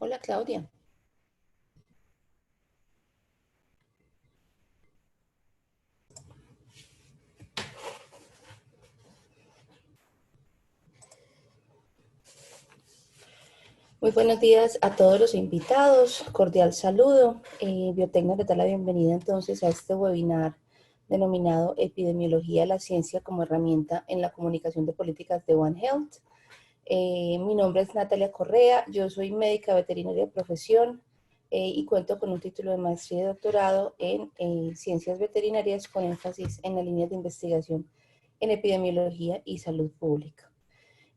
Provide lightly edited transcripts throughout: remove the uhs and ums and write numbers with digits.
Hola Claudia. Muy buenos días a todos los invitados. Cordial saludo. Biotecno le da la bienvenida entonces a este webinar denominado Epidemiología de la Ciencia como herramienta en la comunicación de políticas de One Health. Mi nombre es Natalia Correa, yo soy médica veterinaria de profesión y cuento con un título de maestría y doctorado en ciencias veterinarias con énfasis en la línea de investigación en epidemiología y salud pública.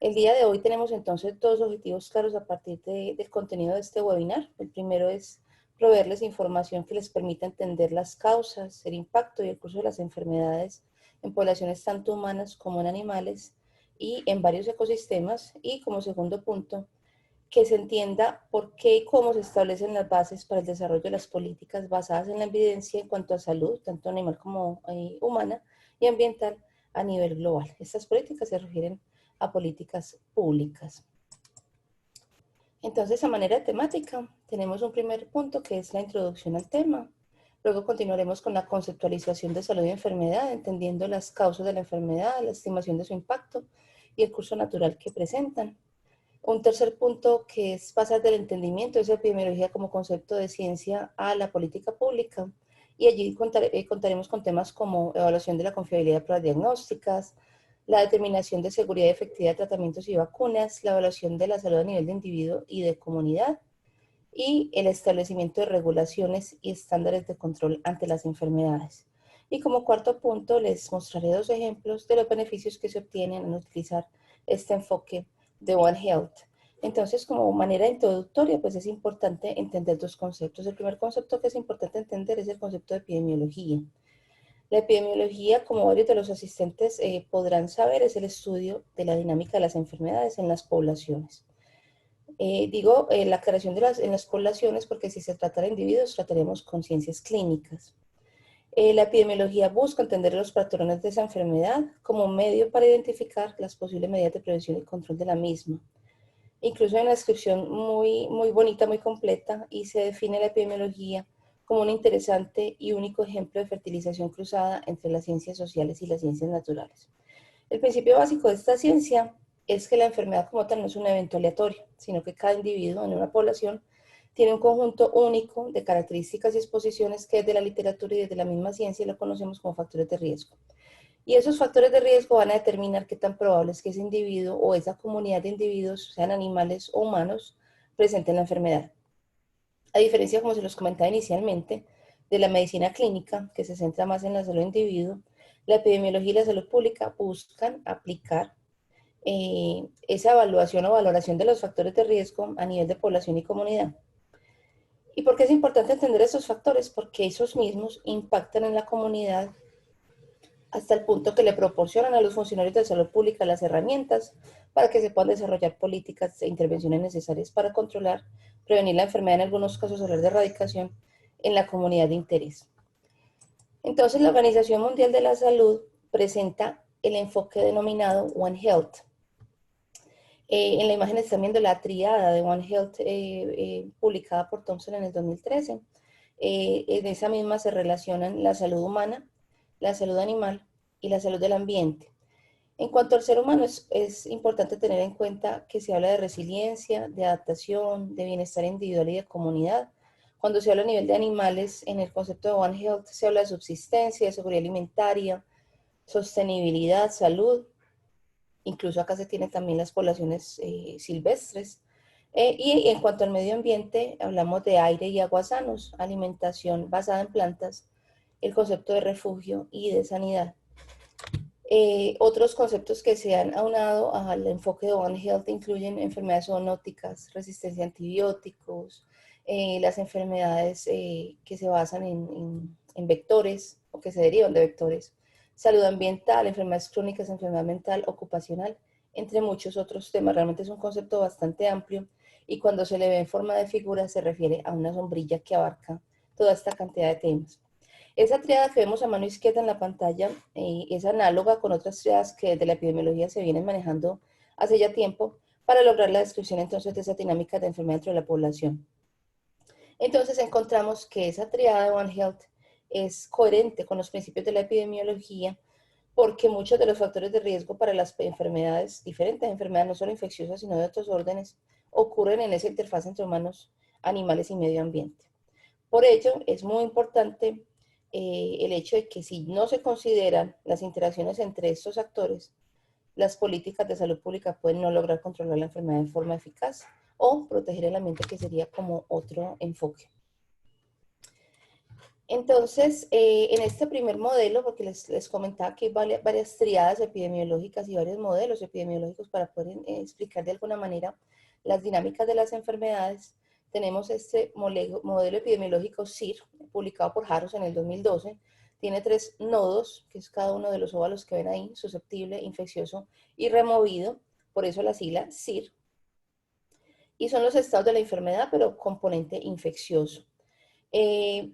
El día de hoy tenemos entonces dos objetivos claros a partir del contenido de este webinar. El primero es proveerles información que les permita entender las causas, el impacto y el curso de las enfermedades en poblaciones tanto humanas como en animales y en varios ecosistemas. Y como segundo punto, que se entienda por qué y cómo se establecen las bases para el desarrollo de las políticas basadas en la evidencia en cuanto a salud, tanto animal como humana y ambiental a nivel global. Estas políticas se refieren a políticas públicas. Entonces, a manera de temática, tenemos un primer punto que es la introducción al tema. Luego continuaremos con la conceptualización de salud y enfermedad, entendiendo las causas de la enfermedad, la estimación de su impacto y el curso natural que presentan. Un tercer punto que es pasar del entendimiento de esa epidemiología como concepto de ciencia a la política pública. Y allí contaremos con temas como evaluación de la confiabilidad de pruebas diagnósticas, la determinación de seguridad y efectividad de tratamientos y vacunas, la evaluación de la salud a nivel de individuo y de comunidad, y el establecimiento de regulaciones y estándares de control ante las enfermedades. Y como cuarto punto, les mostraré dos ejemplos de los beneficios que se obtienen al utilizar este enfoque de One Health. Entonces, como manera introductoria, pues es importante entender dos conceptos. El primer concepto que es importante entender es el concepto de epidemiología. La epidemiología, como varios de los asistentes podrán saber, es el estudio de la dinámica de las enfermedades en las poblaciones. La aclaración en las poblaciones porque si se trata de individuos, trataremos con ciencias clínicas. La epidemiología busca entender los patrones de esa enfermedad como medio para identificar las posibles medidas de prevención y control de la misma. Incluso hay una descripción muy bonita, muy completa, y se define la epidemiología como un interesante y único ejemplo de fertilización cruzada entre las ciencias sociales y las ciencias naturales. El principio básico de esta ciencia es que la enfermedad como tal no es un evento aleatorio, sino que cada individuo en una población tiene un conjunto único de características y exposiciones que desde la literatura y desde la misma ciencia lo conocemos como factores de riesgo. Y esos factores de riesgo van a determinar qué tan probable es que ese individuo o esa comunidad de individuos, sean animales o humanos, presenten la enfermedad. A diferencia, como se los comentaba inicialmente, de la medicina clínica, que se centra más en la salud del individuo, la epidemiología y la salud pública buscan aplicar esa evaluación o valoración de los factores de riesgo a nivel de población y comunidad. ¿Y por qué es importante entender esos factores? Porque esos mismos impactan en la comunidad hasta el punto que le proporcionan a los funcionarios de salud pública las herramientas para que se puedan desarrollar políticas e intervenciones necesarias para controlar, prevenir la enfermedad, en algunos casos hablar de erradicación en la comunidad de interés. Entonces, la Organización Mundial de la Salud presenta el enfoque denominado One Health. En la imagen están viendo la triada de One Health publicada por Thompson en el 2013. En esa misma se relacionan la salud humana, la salud animal y la salud del ambiente. En cuanto al ser humano, es importante tener en cuenta que se habla de resiliencia, de adaptación, de bienestar individual y de comunidad. Cuando se habla a nivel de animales, en el concepto de One Health se habla de subsistencia, de seguridad alimentaria, sostenibilidad, salud. Incluso acá se tienen también las poblaciones silvestres. Y en cuanto al medio ambiente, hablamos de aire y agua sanos, alimentación basada en plantas, el concepto de refugio y de sanidad. Otros conceptos que se han aunado al enfoque de One Health incluyen enfermedades zoonóticas, resistencia a antibióticos, las enfermedades que se basan en vectores o que se derivan de vectores, salud ambiental, enfermedades crónicas, enfermedad mental, ocupacional, entre muchos otros temas. Realmente es un concepto bastante amplio y cuando se le ve en forma de figura se refiere a una sombrilla que abarca toda esta cantidad de temas. Esa triada que vemos a mano izquierda en la pantalla es análoga con otras triadas que desde la epidemiología se vienen manejando hace ya tiempo para lograr la descripción entonces de esa dinámica de enfermedad dentro de la población. Entonces encontramos que esa triada de One Health es coherente con los principios de la epidemiología, porque muchos de los factores de riesgo para las enfermedades, diferentes enfermedades, no solo infecciosas, sino de otros órdenes, ocurren en esa interfaz entre humanos, animales y medio ambiente. Por ello, es muy importante el hecho de que si no se consideran las interacciones entre estos actores, las políticas de salud pública pueden no lograr controlar la enfermedad de forma eficaz o proteger el ambiente, que sería como otro enfoque. Entonces, en este primer modelo, porque les comentaba que hay varias triadas epidemiológicas y varios modelos epidemiológicos para poder explicar de alguna manera las dinámicas de las enfermedades, tenemos este modelo epidemiológico CIR, publicado por Harris en el 2012. Tiene 3 nodos, que es cada uno de los óvalos que ven ahí: susceptible, infeccioso y removido, por eso la sigla CIR. Y son los estados de la enfermedad, pero componente infeccioso.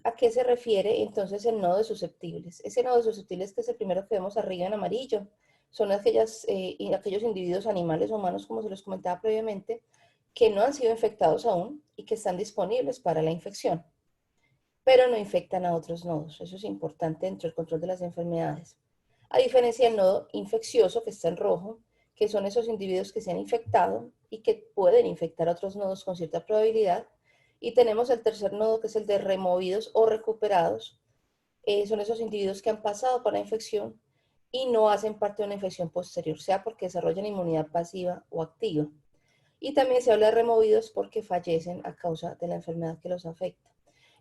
¿A qué se refiere entonces el nodo de susceptibles? Ese nodo de susceptibles, que es el primero que vemos arriba en amarillo, son aquellos individuos animales o humanos, como se los comentaba previamente, que no han sido infectados aún y que están disponibles para la infección, pero no infectan a otros nodos. Eso es importante dentro del control de las enfermedades. A diferencia del nodo infeccioso, que está en rojo, que son esos individuos que se han infectado y que pueden infectar a otros nodos con cierta probabilidad. Y tenemos el tercer nodo, que es el de removidos o recuperados. Son esos individuos que han pasado por la infección y no hacen parte de una infección posterior, sea porque desarrollan inmunidad pasiva o activa. Y también se habla de removidos porque fallecen a causa de la enfermedad que los afecta.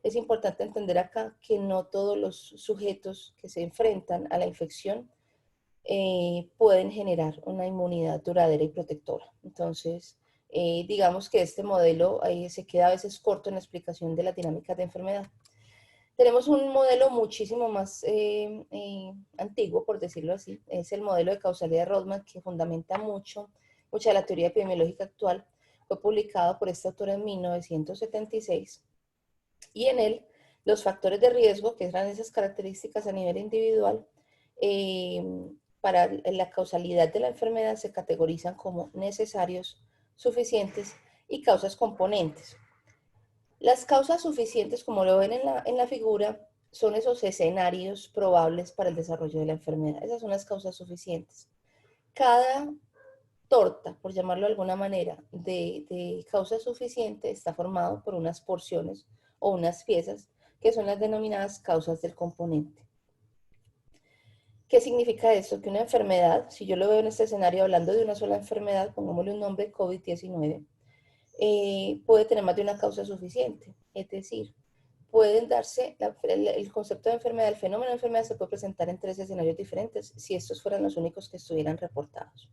Es importante entender acá que no todos los sujetos que se enfrentan a la infección pueden generar una inmunidad duradera y protectora. Entonces, digamos que este modelo se queda a veces corto en la explicación de la dinámica de enfermedad. Tenemos un modelo muchísimo más antiguo, por decirlo así. Es el modelo de causalidad de Rodman, que fundamenta mucha de la teoría epidemiológica actual. Fue publicado por este autor en 1976. Y en él, los factores de riesgo, que eran esas características a nivel individual, para la causalidad de la enfermedad, se categorizan como necesarios, suficientes y causas componentes. Las causas suficientes, como lo ven en la figura, son esos escenarios probables para el desarrollo de la enfermedad. Esas son las causas suficientes. Cada torta, por llamarlo de alguna manera, de causa suficiente está formado por unas porciones o unas piezas que son las denominadas causas del componente. ¿Qué significa esto? Que una enfermedad, si yo lo veo en este escenario hablando de una sola enfermedad, pongámosle un nombre, COVID-19, puede tener más de una causa suficiente. Es decir, pueden darse, el concepto de enfermedad, el fenómeno de enfermedad se puede presentar en 3 escenarios diferentes si estos fueran los únicos que estuvieran reportados.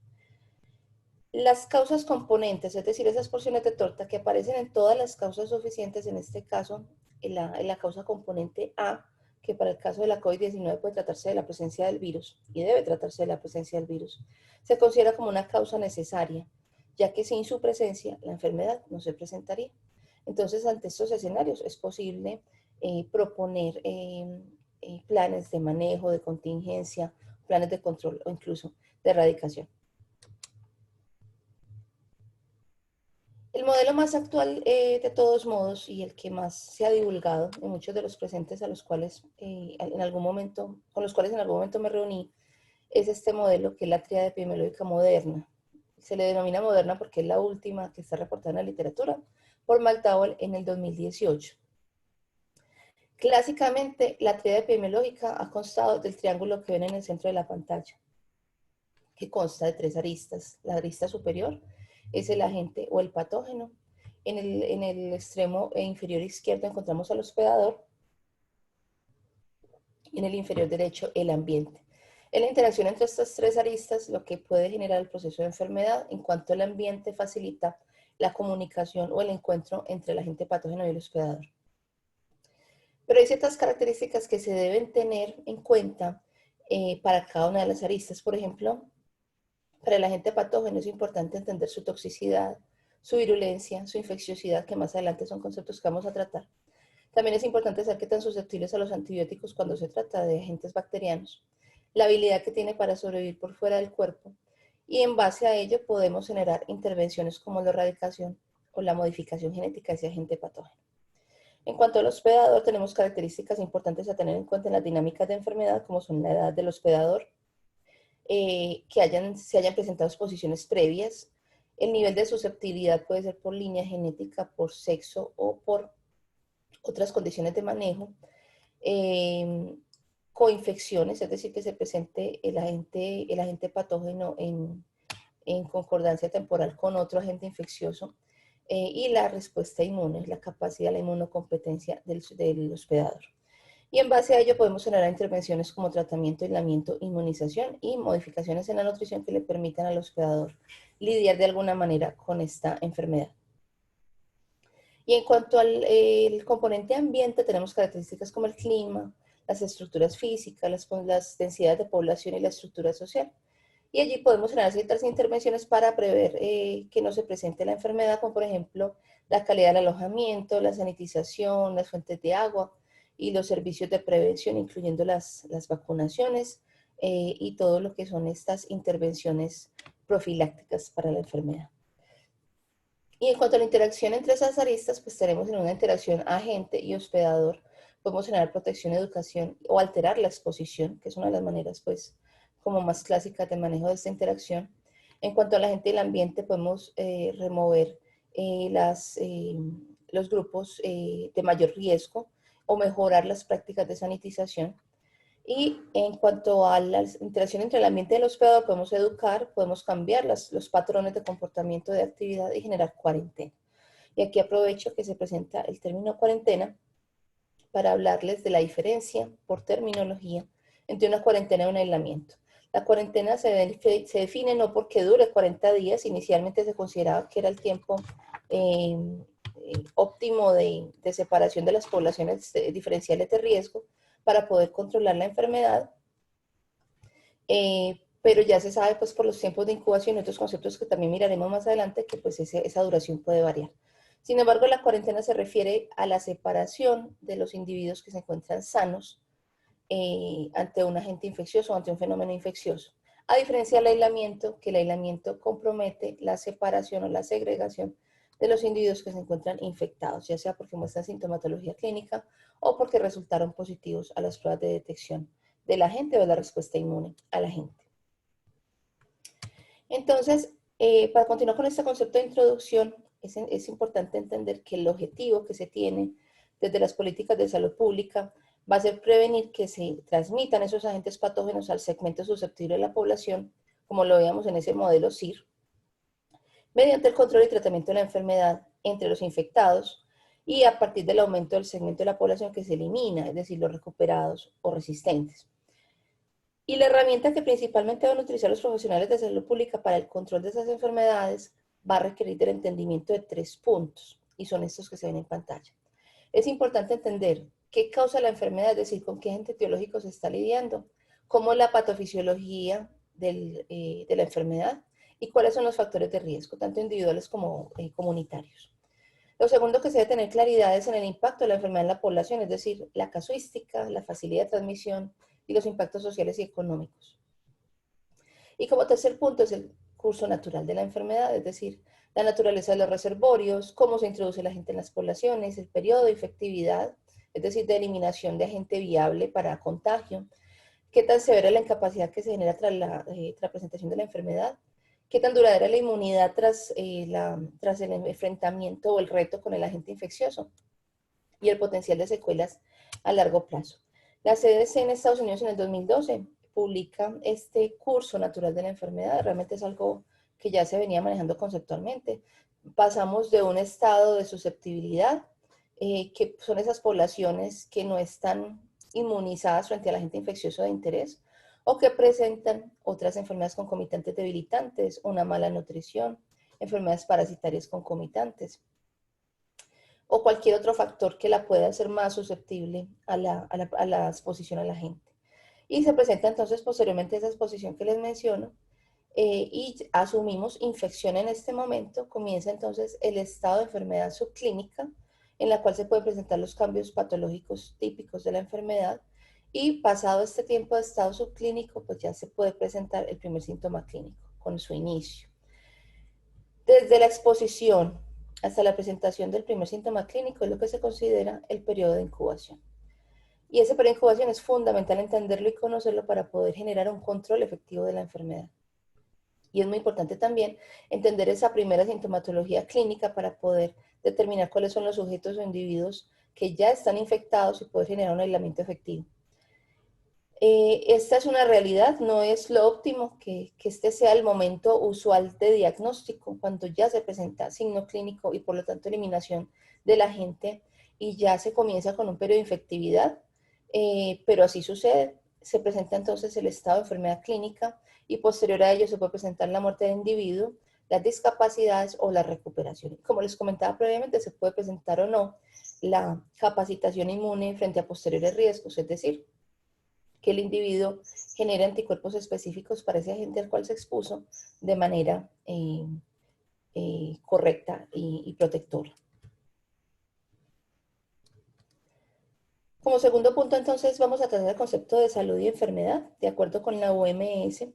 Las causas componentes, es decir, esas porciones de torta que aparecen en todas las causas suficientes, en este caso, en la causa componente A, que para el caso de la COVID-19 puede tratarse de la presencia del virus, y debe tratarse de la presencia del virus, se considera como una causa necesaria, ya que sin su presencia la enfermedad no se presentaría. Entonces, ante estos escenarios es posible proponer planes de manejo, de contingencia, planes de control o incluso de erradicación. El modelo más actual, de todos modos, y el que más se ha divulgado en muchos de los presentes a los cuales en algún momento, con los cuales en algún momento me reuní, es este modelo, que es la tríada epidemiológica moderna. Se le denomina moderna porque es la última que está reportada en la literatura por McDowell en el 2018. Clásicamente, la tríada epidemiológica ha constado del triángulo que ven en el centro de la pantalla, que consta de 3 aristas. La arista superior es el agente o el patógeno. En el extremo inferior izquierdo encontramos al hospedador. Y en el inferior derecho, el ambiente. En la interacción entre estas 3 aristas, lo que puede generar el proceso de enfermedad, en cuanto el ambiente facilita la comunicación o el encuentro entre el agente patógeno y el hospedador. Pero hay ciertas características que se deben tener en cuenta para cada una de las aristas. Por ejemplo, para el agente patógeno es importante entender su toxicidad, su virulencia, su infecciosidad, que más adelante son conceptos que vamos a tratar. También es importante saber qué tan susceptibles a los antibióticos cuando se trata de agentes bacterianos, la habilidad que tiene para sobrevivir por fuera del cuerpo y en base a ello podemos generar intervenciones como la erradicación o la modificación genética de ese agente patógeno. En cuanto al hospedador, tenemos características importantes a tener en cuenta en las dinámicas de enfermedad, como son la edad del hospedador, que se hayan presentado exposiciones previas. El nivel de susceptibilidad puede ser por línea genética, por sexo o por otras condiciones de manejo. Coinfecciones, es decir, que se presente el agente patógeno en concordancia temporal con otro agente infeccioso. Y la respuesta inmune, la capacidad, la inmunocompetencia del hospedador. Y en base a ello podemos generar intervenciones como tratamiento, aislamiento, inmunización y modificaciones en la nutrición que le permitan al hospedador lidiar de alguna manera con esta enfermedad. Y en cuanto al componente ambiente, tenemos características como el clima, las estructuras físicas, las densidades de población y la estructura social. Y allí podemos generar ciertas intervenciones para prever que no se presente la enfermedad, como por ejemplo la calidad del alojamiento, la sanitización, las fuentes de agua y los servicios de prevención, incluyendo las vacunaciones y todo lo que son estas intervenciones profilácticas para la enfermedad. Y en cuanto a la interacción entre esas aristas, pues tenemos en una interacción agente y hospedador, podemos generar protección, educación o alterar la exposición, que es una de las maneras pues como más clásicas de manejo de esta interacción. En cuanto a la gente y el ambiente, podemos remover los grupos de mayor riesgo o mejorar las prácticas de sanitización. Y en cuanto a la interacción entre el ambiente y el hospedador, podemos educar, podemos cambiar los patrones de comportamiento de actividad y generar cuarentena. Y aquí aprovecho que se presenta el término cuarentena para hablarles de la diferencia por terminología entre una cuarentena y un aislamiento. La cuarentena se define no porque dure 40 días, inicialmente se consideraba que era el tiempo óptimo de separación de las poblaciones diferenciales de riesgo para poder controlar la enfermedad, pero ya se sabe pues por los tiempos de incubación y otros conceptos que también miraremos más adelante que pues esa duración puede variar. Sin embargo, la cuarentena se refiere a la separación de los individuos que se encuentran sanos ante un agente infeccioso o ante un fenómeno infeccioso. A diferencia del aislamiento, que el aislamiento compromete la separación o la segregación de los individuos que se encuentran infectados, ya sea porque muestran sintomatología clínica o porque resultaron positivos a las pruebas de detección del agente o de la respuesta inmune al agente. Entonces, para continuar con este concepto de introducción, es importante entender que el objetivo que se tiene desde las políticas de salud pública va a ser prevenir que se transmitan esos agentes patógenos al segmento susceptible de la población, como lo veíamos en ese modelo CIR, mediante el control y tratamiento de la enfermedad entre los infectados y a partir del aumento del segmento de la población que se elimina, es decir, los recuperados o resistentes. Y la herramienta que principalmente van a utilizar los profesionales de salud pública para el control de esas enfermedades va a requerir del entendimiento de 3 puntos, y son estos que se ven en pantalla. Es importante entender qué causa la enfermedad, es decir, con qué agente etiológico se está lidiando, cómo es la patofisiología de la enfermedad y cuáles son los factores de riesgo, tanto individuales como comunitarios. Lo segundo que se debe tener claridad es en el impacto de la enfermedad en la población, es decir, la casuística, la facilidad de transmisión y los impactos sociales y económicos. Y como tercer punto es el curso natural de la enfermedad, es decir, la naturaleza de los reservorios, cómo se introduce la gente en las poblaciones, el periodo de efectividad, es decir, de eliminación de agente viable para contagio, qué tan severa es la incapacidad que se genera tras la presentación de la enfermedad, qué tan duradera es la inmunidad tras el enfrentamiento o el reto con el agente infeccioso y el potencial de secuelas a largo plazo. La CDC en Estados Unidos en el 2012 publica este curso natural de la enfermedad. Realmente es algo que ya se venía manejando conceptualmente. Pasamos de un estado de susceptibilidad, que son esas poblaciones que no están inmunizadas frente al agente infeccioso de interés o que presentan otras enfermedades concomitantes debilitantes, una mala nutrición, enfermedades parasitarias concomitantes o cualquier otro factor que la pueda hacer más susceptible a la exposición a la gente. Y se presenta entonces posteriormente esa exposición que les menciono y asumimos infección en este momento, comienza entonces el estado de enfermedad subclínica en la cual se pueden presentar los cambios patológicos típicos de la enfermedad Y pasado este tiempo de estado subclínico, pues ya se puede presentar el primer síntoma clínico con su inicio. Desde la exposición hasta la presentación del primer síntoma clínico es lo que se considera el periodo de incubación. Y ese periodo de incubación es fundamental entenderlo y conocerlo para poder generar un control efectivo de la enfermedad. Y es muy importante también entender esa primera sintomatología clínica para poder determinar cuáles son los sujetos o individuos que ya están infectados y poder generar un aislamiento efectivo. Esta es una realidad, no es lo óptimo que este sea el momento usual de diagnóstico cuando ya se presenta signo clínico y por lo tanto eliminación del agente y ya se comienza con un periodo de infectividad, pero así sucede. Se presenta entonces el estado de enfermedad clínica y posterior a ello se puede presentar la muerte del individuo, las discapacidades o la recuperación. Como les comentaba previamente, se puede presentar o no la capacitación inmune frente a posteriores riesgos, es decir, que el individuo genere anticuerpos específicos para ese agente al cual se expuso de manera correcta y protectora. Como segundo punto, entonces, vamos a tratar el concepto de salud y enfermedad. De acuerdo con la OMS,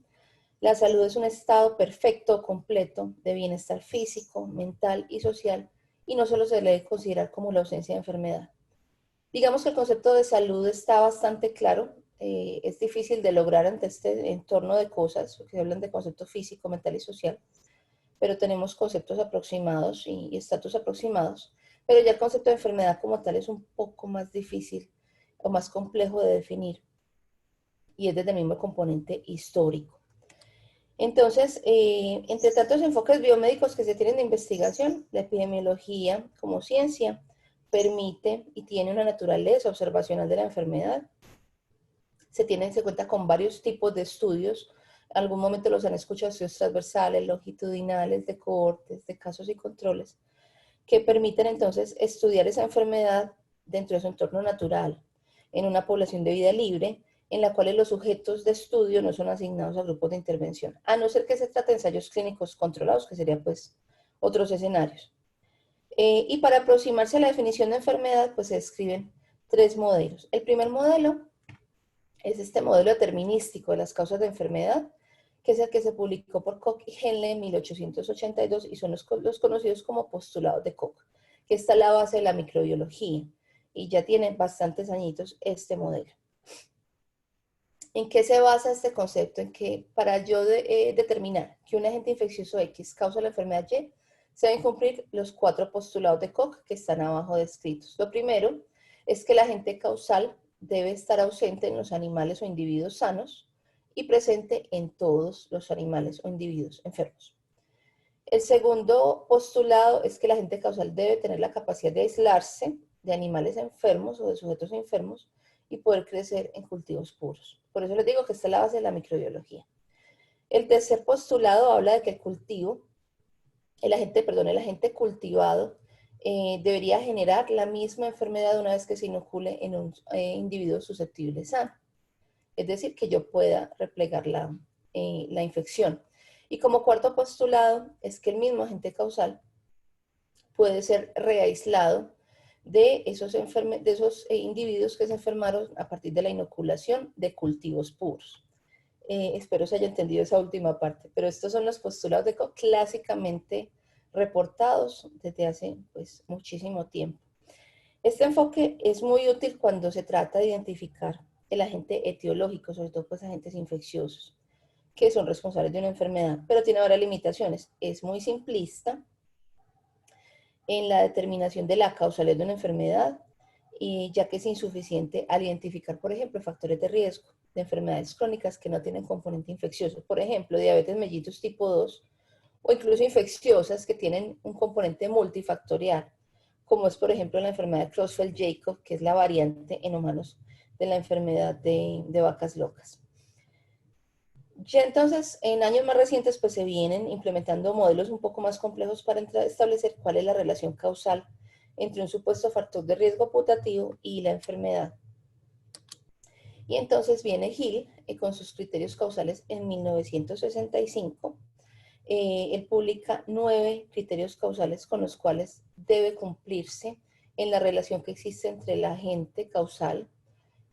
la salud es un estado perfecto, completo, de bienestar físico, mental y social, y no solo se debe considerar como la ausencia de enfermedad. Digamos que el concepto de salud está bastante claro. Es difícil de lograr ante este entorno de cosas, porque hablan de concepto físico, mental y social, pero tenemos conceptos aproximados y estatus aproximados, pero ya el concepto de enfermedad como tal es un poco más difícil o más complejo de definir y es desde el mismo componente histórico. Entonces, entre tantos enfoques biomédicos que se tienen de investigación, la epidemiología como ciencia permite y tiene una naturaleza observacional de la enfermedad. Se tienen en cuenta con varios tipos de estudios. En algún momento los han escuchado, estudios transversales, longitudinales, de cohortes, de casos y controles, que permiten entonces estudiar esa enfermedad dentro de su entorno natural, en una población de vida libre, en la cual los sujetos de estudio no son asignados a grupos de intervención, a no ser que se trate de ensayos clínicos controlados, que serían pues otros escenarios. Y para aproximarse a la definición de enfermedad, pues se describen tres modelos. El primer modelo es este modelo determinístico de las causas de enfermedad, que es el que se publicó por Koch y Henle en 1882 y son los conocidos como postulados de Koch, que está a la base de la microbiología y ya tiene bastantes añitos este modelo. ¿En qué se basa este concepto? En que para yo determinar que un agente infeccioso X causa la enfermedad Y, se deben cumplir los 4 postulados de Koch que están abajo descritos. Lo primero es que el agente causal debe estar ausente en los animales o individuos sanos y presente en todos los animales o individuos enfermos. El segundo postulado es que el agente causal debe tener la capacidad de aislarse de animales enfermos o de sujetos enfermos y poder crecer en cultivos puros. Por eso les digo que esta es la base de la microbiología. El tercer postulado habla de que el cultivo, el agente cultivado debería generar la misma enfermedad una vez que se inocule en un individuo susceptible sano. Es decir, que yo pueda replegar la infección. Y como cuarto postulado es que el mismo agente causal puede ser reaislado de esos individuos que se enfermaron a partir de la inoculación de cultivos puros. Espero se haya entendido esa última parte, pero estos son los postulados de Koch clásicamente reportados desde hace pues, muchísimo tiempo. Este enfoque es muy útil cuando se trata de identificar el agente etiológico, sobre todo pues agentes infecciosos, que son responsables de una enfermedad, pero tiene varias limitaciones. Es muy simplista en la determinación de la causalidad de una enfermedad, y ya que es insuficiente al identificar, por ejemplo, factores de riesgo de enfermedades crónicas que no tienen componente infeccioso. Por ejemplo, diabetes mellitus tipo 2 o incluso infecciosas que tienen un componente multifactorial, como es, por ejemplo, la enfermedad de Creutzfeldt-Jakob, que es la variante en humanos de la enfermedad de vacas locas. Ya entonces, en años más recientes, pues se vienen implementando modelos un poco más complejos para establecer cuál es la relación causal entre un supuesto factor de riesgo putativo y la enfermedad. Y entonces viene Hill con sus criterios causales en 1965. Él publica 9 criterios causales con los cuales debe cumplirse en la relación que existe entre el agente causal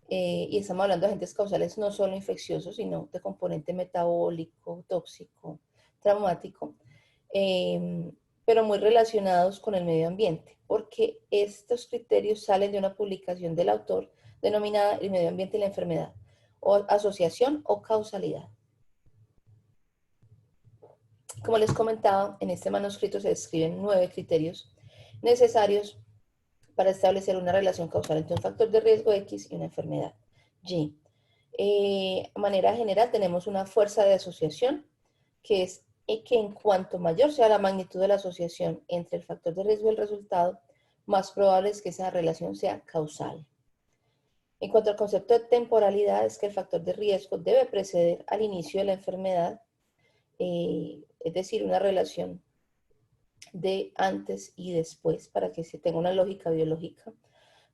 y estamos hablando de agentes causales no solo infecciosos, sino de componente metabólico, tóxico, traumático, eh, pero muy relacionados con el medio ambiente, porque estos criterios salen de una publicación del autor denominada El medio ambiente y la enfermedad, o asociación o causalidad. Como les comentaba, en este manuscrito se describen 9 criterios necesarios para establecer una relación causal entre un factor de riesgo X y una enfermedad Y. De manera general tenemos una fuerza de asociación, que es que en cuanto mayor sea la magnitud de la asociación entre el factor de riesgo y el resultado, más probable es que esa relación sea causal. En cuanto al concepto de temporalidad, es que el factor de riesgo debe preceder al inicio de la enfermedad, es decir, una relación de antes y después para que se tenga una lógica biológica.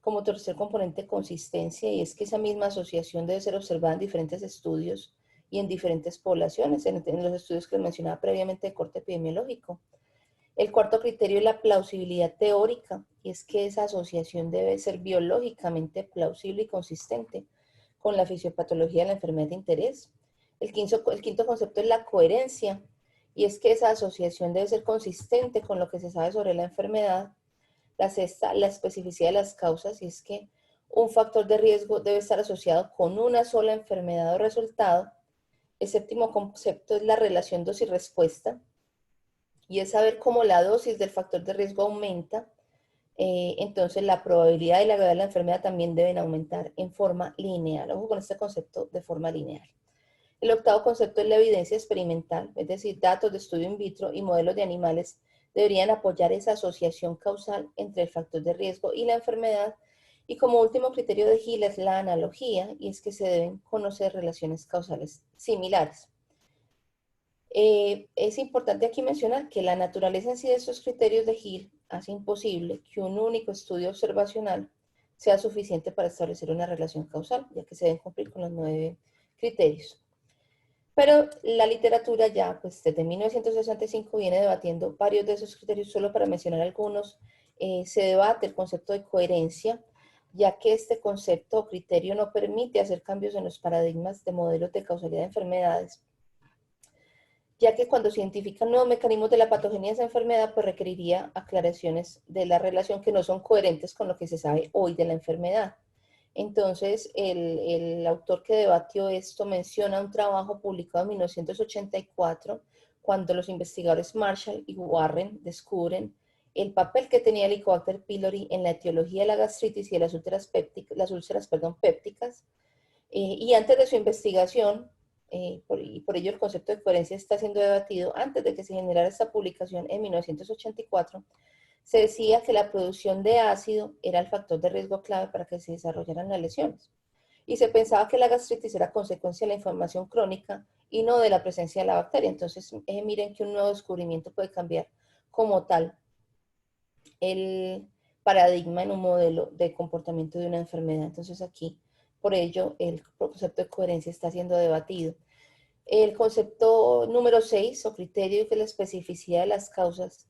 Como tercer componente, consistencia, y es que esa misma asociación debe ser observada en diferentes estudios y en diferentes poblaciones, en los estudios que les mencionaba previamente de corte epidemiológico. El cuarto criterio es la plausibilidad teórica, y es que esa asociación debe ser biológicamente plausible y consistente con la fisiopatología de la enfermedad de interés. El quinto concepto es la coherencia, y es que esa asociación debe ser consistente con lo que se sabe sobre la enfermedad. La sexta, la especificidad de las causas, y es que un factor de riesgo debe estar asociado con una sola enfermedad o resultado. El séptimo concepto es la relación dosis-respuesta, y es saber cómo la dosis del factor de riesgo aumenta, entonces la probabilidad y la gravedad de la enfermedad también deben aumentar en forma lineal. Ojo con este concepto de forma lineal. El octavo concepto es la evidencia experimental, es decir, datos de estudio in vitro y modelos de animales deberían apoyar esa asociación causal entre el factor de riesgo y la enfermedad. Y como último criterio de Hill es la analogía, y es que se deben conocer relaciones causales similares. Es importante aquí mencionar que la naturaleza en sí de estos criterios de Hill hace imposible que un único estudio observacional sea suficiente para establecer una relación causal, ya que se deben cumplir con los 9 criterios. Pero la literatura ya, pues desde 1965 viene debatiendo varios de esos criterios, solo para mencionar algunos. Se debate el concepto de coherencia, ya que este concepto o criterio no permite hacer cambios en los paradigmas de modelos de causalidad de enfermedades, ya que cuando se identifican nuevos mecanismos de la patogenia de esa enfermedad, pues requeriría aclaraciones de la relación que no son coherentes con lo que se sabe hoy de la enfermedad. Entonces, el autor que debatió esto menciona un trabajo publicado en 1984, cuando los investigadores Marshall y Warren descubren el papel que tenía el Helicobacter pylori en la etiología de la gastritis y de las úlceras pépticas. Y antes de su investigación, y por ello el concepto de coherencia está siendo debatido, antes de que se generara esta publicación en 1984, se decía que la producción de ácido era el factor de riesgo clave para que se desarrollaran las lesiones. Y se pensaba que la gastritis era consecuencia de la inflamación crónica y no de la presencia de la bacteria. Entonces, miren que un nuevo descubrimiento puede cambiar como tal el paradigma en un modelo de comportamiento de una enfermedad. Entonces, aquí, por ello, el concepto de coherencia está siendo debatido. El concepto número 6 o criterio, que es la especificidad de las causas,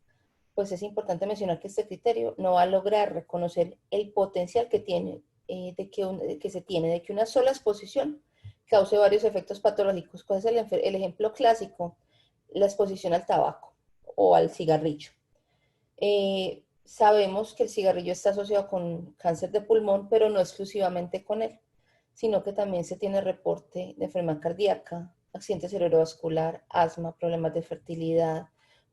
pues es importante mencionar que este criterio no va a lograr reconocer el potencial que tiene, que se tiene de que una sola exposición cause varios efectos patológicos. ¿Cuál es el ejemplo clásico? La exposición al tabaco o al cigarrillo. Sabemos que el cigarrillo está asociado con cáncer de pulmón, pero no exclusivamente con él, sino que también se tiene reporte de enfermedad cardíaca, accidente cerebrovascular, asma, problemas de fertilidad,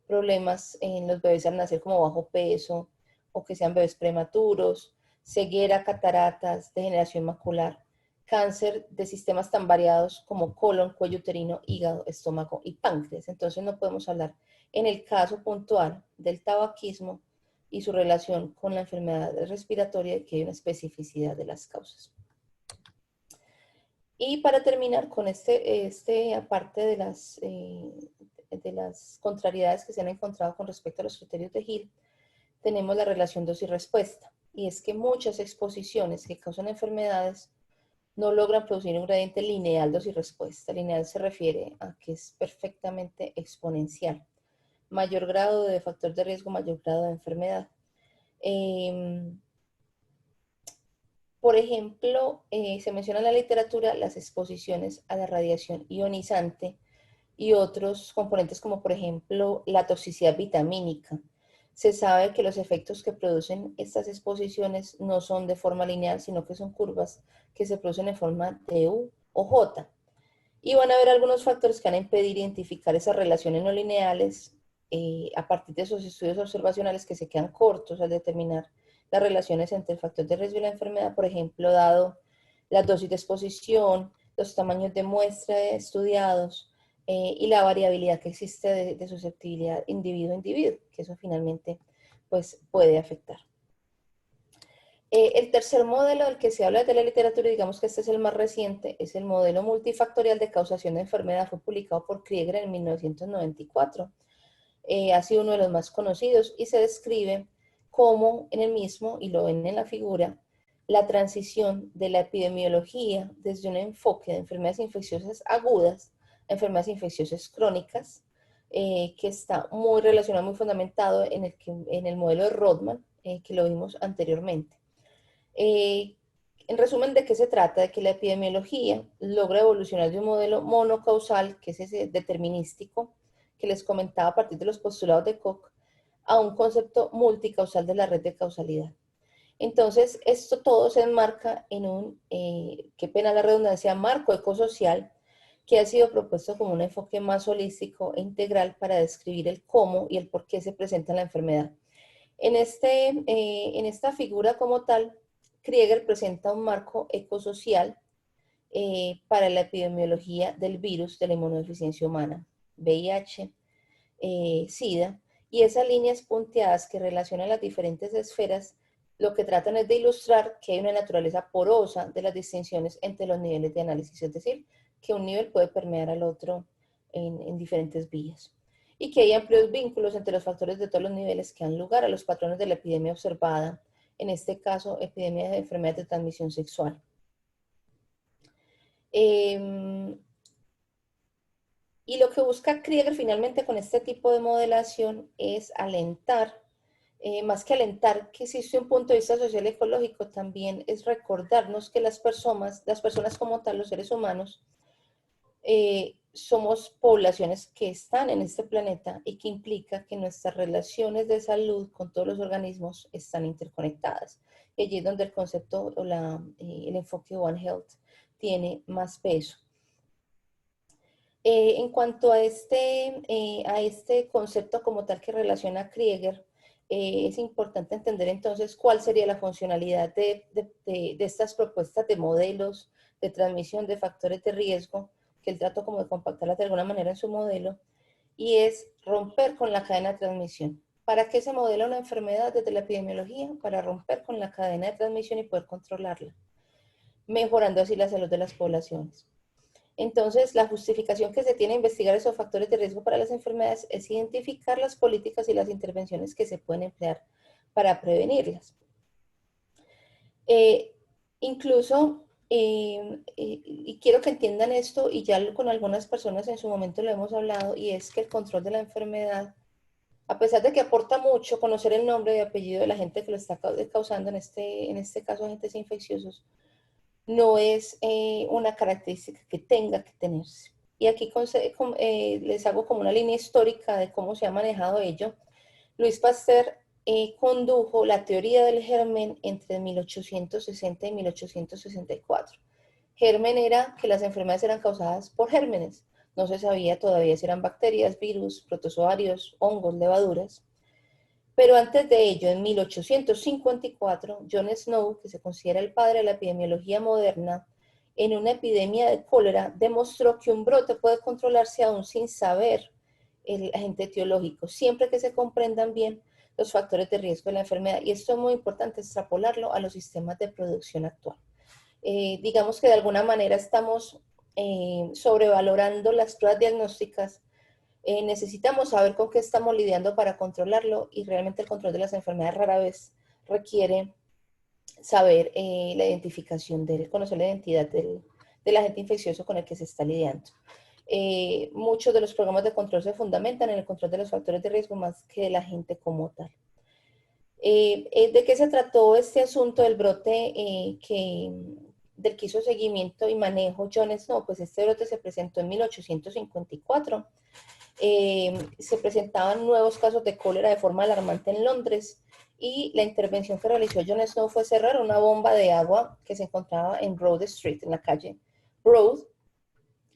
problemas en los bebés al nacer como bajo peso o que sean bebés prematuros, ceguera, cataratas, degeneración macular, cáncer de sistemas tan variados como colon, cuello uterino, hígado, estómago y páncreas. Entonces no podemos hablar en el caso puntual del tabaquismo y su relación con la enfermedad respiratoria, de que hay una especificidad de las causas. Y para terminar con aparte de las contrariedades que se han encontrado con respecto a los criterios de Hill, tenemos la relación dosis-respuesta. Y es que muchas exposiciones que causan enfermedades no logran producir un gradiente lineal dosis-respuesta. Lineal se refiere a que es perfectamente exponencial. Mayor grado de factor de riesgo, mayor grado de enfermedad. Por ejemplo, se menciona en la literatura las exposiciones a la radiación ionizante y otros componentes como por ejemplo la toxicidad vitamínica. Se sabe que los efectos que producen estas exposiciones no son de forma lineal, sino que son curvas que se producen en forma de U o J. Y van a haber algunos factores que van a impedir identificar esas relaciones no lineales a partir de esos estudios observacionales que se quedan cortos al determinar las relaciones entre el factor de riesgo y la enfermedad, por ejemplo, dado la dosis de exposición, los tamaños de muestra estudiados y la variabilidad que existe de susceptibilidad individuo a individuo, que eso finalmente pues, puede afectar. El tercer modelo del que se habla de la literatura, y digamos que este es el más reciente, es el modelo multifactorial de causación de enfermedad. Fue publicado por Krieger en 1994. Ha sido uno de los más conocidos y se describe cómo en el mismo, y lo ven en la figura, la transición de la epidemiología desde un enfoque de enfermedades infecciosas agudas a enfermedades infecciosas crónicas, que está muy relacionado, muy fundamentado en el modelo de Rodman, que lo vimos anteriormente. En resumen, ¿de qué se trata? De que la epidemiología logra evolucionar de un modelo monocausal, que es ese determinístico, que les comentaba a partir de los postulados de Koch, a un concepto multicausal de la red de causalidad. Entonces, esto todo se enmarca en un, qué pena la redundancia, marco ecosocial, que ha sido propuesto como un enfoque más holístico e integral para describir el cómo y el por qué se presenta la enfermedad. En esta figura como tal, Krieger presenta un marco ecosocial para la epidemiología del virus de la inmunodeficiencia humana, VIH, SIDA, y esas líneas punteadas que relacionan las diferentes esferas, lo que tratan es de ilustrar que hay una naturaleza porosa de las distinciones entre los niveles de análisis, es decir, que un nivel puede permear al otro en diferentes vías y que hay amplios vínculos entre los factores de todos los niveles que dan lugar a los patrones de la epidemia observada, en este caso, epidemias de enfermedades de transmisión sexual. Y lo que busca Krieger finalmente con este tipo de modelación es alentar, más que alentar que existe un punto de vista social y ecológico, también es recordarnos que las personas como tal, los seres humanos, somos poblaciones que están en este planeta y que implica que nuestras relaciones de salud con todos los organismos están interconectadas. Y allí es donde el concepto o el enfoque One Health tiene más peso. En cuanto a este concepto como tal que relaciona Krieger, es importante entender entonces cuál sería la funcionalidad de estas propuestas de modelos de transmisión de factores de riesgo, que él trató como de compactarlas de alguna manera en su modelo, y es romper con la cadena de transmisión. ¿Para qué se modela una enfermedad desde la epidemiología? Para romper con la cadena de transmisión y poder controlarla, mejorando así la salud de las poblaciones. Entonces, la justificación que se tiene a investigar esos factores de riesgo para las enfermedades es identificar las políticas y las intervenciones que se pueden emplear para prevenirlas. Incluso, y quiero que entiendan esto, y ya con algunas personas en su momento lo hemos hablado, y es que el control de la enfermedad, a pesar de que aporta mucho conocer el nombre y apellido de la gente que lo está causando, en este caso agentes infecciosos, no es una característica que tenga que tenerse. Y aquí les hago como una línea histórica de cómo se ha manejado ello. Luis Pasteur condujo la teoría del germen entre 1860 y 1864. Germen era que las enfermedades eran causadas por gérmenes. No se sabía todavía si eran bacterias, virus, protozoarios, hongos, levaduras. Pero antes de ello, en 1854, John Snow, que se considera el padre de la epidemiología moderna, en una epidemia de cólera, demostró que un brote puede controlarse aún sin saber el agente etiológico, siempre que se comprendan bien los factores de riesgo de la enfermedad. Y esto es muy importante extrapolarlo a los sistemas de producción actual. Digamos que de alguna manera estamos sobrevalorando las pruebas diagnósticas. Necesitamos saber con qué estamos lidiando para controlarlo, y realmente el control de las enfermedades rara vez requiere saber la identificación conocer la identidad del agente infeccioso con el que se está lidiando. Muchos de los programas de control se fundamentan en el control de los factores de riesgo más que del agente como tal. ¿De qué se trató este asunto del brote del que hizo seguimiento y manejo John Snow? Pues este brote se presentó en 1854. Se presentaban nuevos casos de cólera de forma alarmante en Londres y la intervención que realizó John Snow fue cerrar una bomba de agua que se encontraba en Broad Street, en la calle Broad,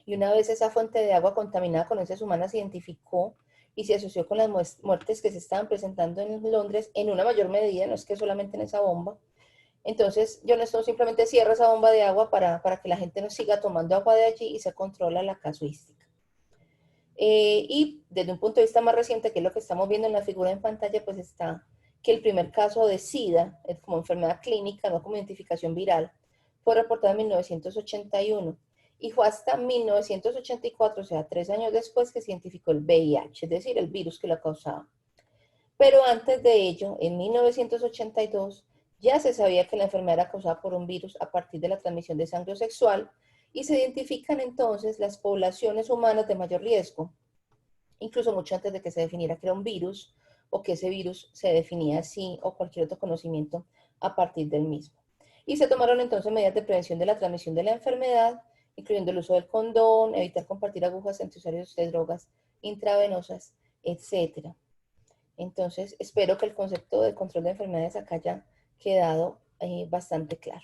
y una vez esa fuente de agua contaminada con heces humanas se identificó y se asoció con las muertes que se estaban presentando en Londres en una mayor medida, no es que solamente en esa bomba. Entonces, John Snow simplemente cierra esa bomba de agua para que la gente no siga tomando agua de allí y se controla la casuística. Y desde un punto de vista más reciente, que es lo que estamos viendo en la figura en pantalla, pues está que el primer caso de SIDA, como enfermedad clínica, no como identificación viral, fue reportado en 1981 y fue hasta 1984, o sea, 3 años después, que se identificó el VIH, es decir, el virus que lo causaba. Pero antes de ello, en 1982, ya se sabía que la enfermedad era causada por un virus a partir de la transmisión de sangre sexual y se identifican entonces las poblaciones humanas de mayor riesgo, incluso mucho antes de que se definiera que era un virus o que ese virus se definía así o cualquier otro conocimiento a partir del mismo. Y se tomaron entonces medidas de prevención de la transmisión de la enfermedad, incluyendo el uso del condón, evitar compartir agujas entre usuarios de drogas intravenosas, etcétera. Entonces, espero que el concepto de control de enfermedades acá haya quedado bastante claro.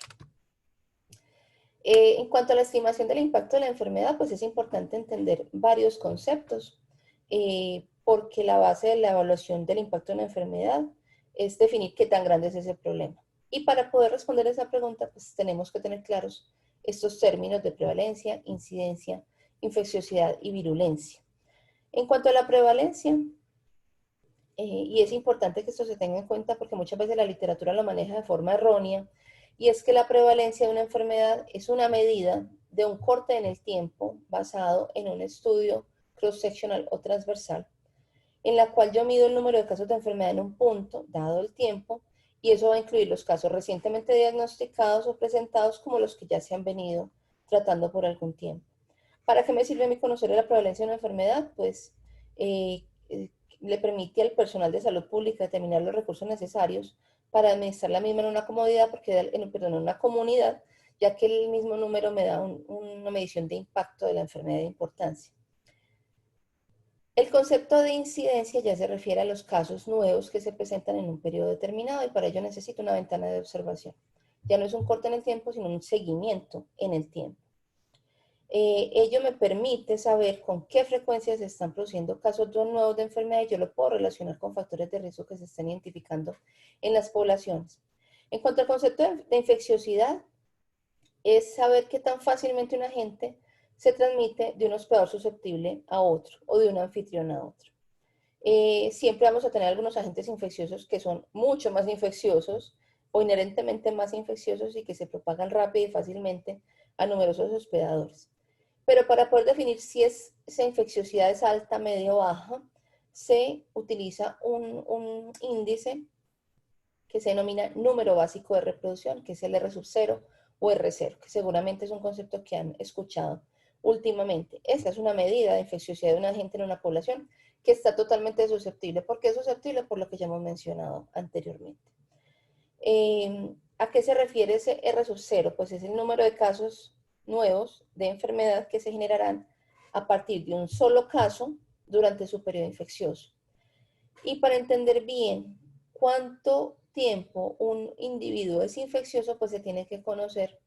En cuanto a la estimación del impacto de la enfermedad, pues es importante entender varios conceptos, porque la base de la evaluación del impacto de una enfermedad es definir qué tan grande es ese problema. Y para poder responder a esa pregunta, pues tenemos que tener claros estos términos de prevalencia, incidencia, infecciosidad y virulencia. En cuanto a la prevalencia, y es importante que esto se tenga en cuenta porque muchas veces la literatura lo maneja de forma errónea, y es que la prevalencia de una enfermedad es una medida de un corte en el tiempo basado en un estudio cross-sectional o transversal, en la cual yo mido el número de casos de enfermedad en un punto, dado el tiempo, y eso va a incluir los casos recientemente diagnosticados o presentados como los que ya se han venido tratando por algún tiempo. ¿Para qué me sirve a mí conocer la prevalencia de una enfermedad? Pues le permite al personal de salud pública determinar los recursos necesarios para administrar la misma en una comodidad, en una comunidad, ya que el mismo número me da una medición de impacto de la enfermedad de importancia. El concepto de incidencia ya se refiere a los casos nuevos que se presentan en un periodo determinado y para ello necesito una ventana de observación. Ya no es un corte en el tiempo, sino un seguimiento en el tiempo. Ello me permite saber con qué frecuencia se están produciendo casos nuevos de enfermedad y yo lo puedo relacionar con factores de riesgo que se están identificando en las poblaciones. En cuanto al concepto de infecciosidad, es saber qué tan fácilmente un agente se transmite de un hospedador susceptible a otro o de un anfitrión a otro. Siempre vamos a tener algunos agentes infecciosos que son mucho más infecciosos o inherentemente más infecciosos y que se propagan rápido y fácilmente a numerosos hospedadores. Pero para poder definir si esa infecciosidad es alta, media o baja, se utiliza un índice que se denomina número básico de reproducción, que es el R sub 0 o R0, que seguramente es un concepto que han escuchado últimamente. Esta es una medida de infecciosidad de un agente en una población que está totalmente susceptible. ¿Por qué es susceptible? Por lo que ya hemos mencionado anteriormente. ¿A qué se refiere ese R sub 0? Pues es el número de casos nuevos de enfermedad que se generarán a partir de un solo caso durante su periodo infeccioso. Y para entender bien cuánto tiempo un individuo es infeccioso, pues se tiene que conocer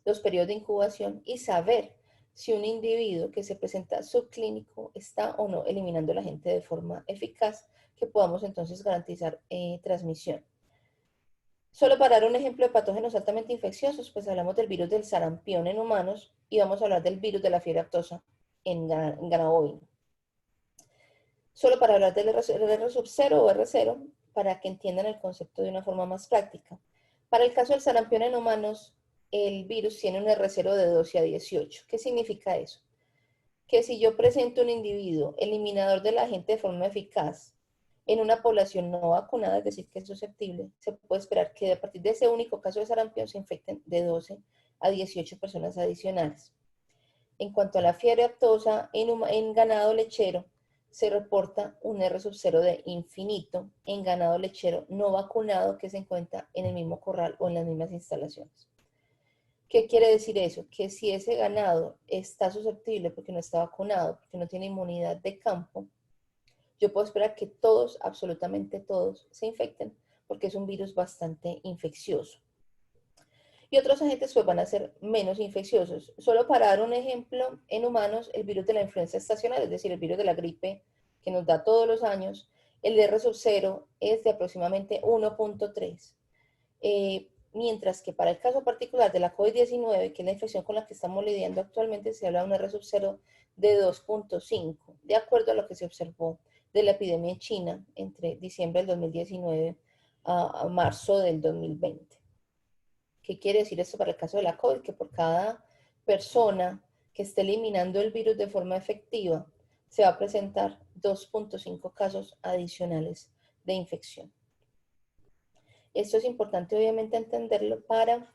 los periodos de incubación y saber si un individuo que se presenta subclínico está o no eliminando el agente de forma eficaz, que podamos entonces garantizar transmisión. Solo para dar un ejemplo de patógenos altamente infecciosos, pues hablamos del virus del sarampión en humanos y vamos a hablar del virus de la fiebre aftosa en ganado bovino. Solo para hablar del R sub 0 o R0, para que entiendan el concepto de una forma más práctica. Para el caso del sarampión en humanos, el virus tiene un R0 de 12 a 18. ¿Qué significa eso? Que si yo presento un individuo eliminador del agente de forma eficaz en una población no vacunada, es decir, que es susceptible, se puede esperar que a partir de ese único caso de sarampión se infecten de 12 a 18 personas adicionales. En cuanto a la fiebre aftosa en ganado lechero, se reporta un R0 de infinito en ganado lechero no vacunado que se encuentra en el mismo corral o en las mismas instalaciones. ¿Qué quiere decir eso? Que si ese ganado está susceptible porque no está vacunado, porque no tiene inmunidad de campo, yo puedo esperar que todos, absolutamente todos, se infecten porque es un virus bastante infeccioso. Y otros agentes pues van a ser menos infecciosos. Solo para dar un ejemplo, en humanos el virus de la influenza estacional, es decir, el virus de la gripe que nos da todos los años, el R0 es de aproximadamente 1.3. Mientras que para el caso particular de la COVID-19, que es la infección con la que estamos lidiando actualmente, se habla de un R0 de 2.5, de acuerdo a lo que se observó de la epidemia en China entre diciembre del 2019 a marzo del 2020. ¿Qué quiere decir esto para el caso de la COVID? Que por cada persona que esté eliminando el virus de forma efectiva, se va a presentar 2.5 casos adicionales de infección. Esto es importante obviamente entenderlo para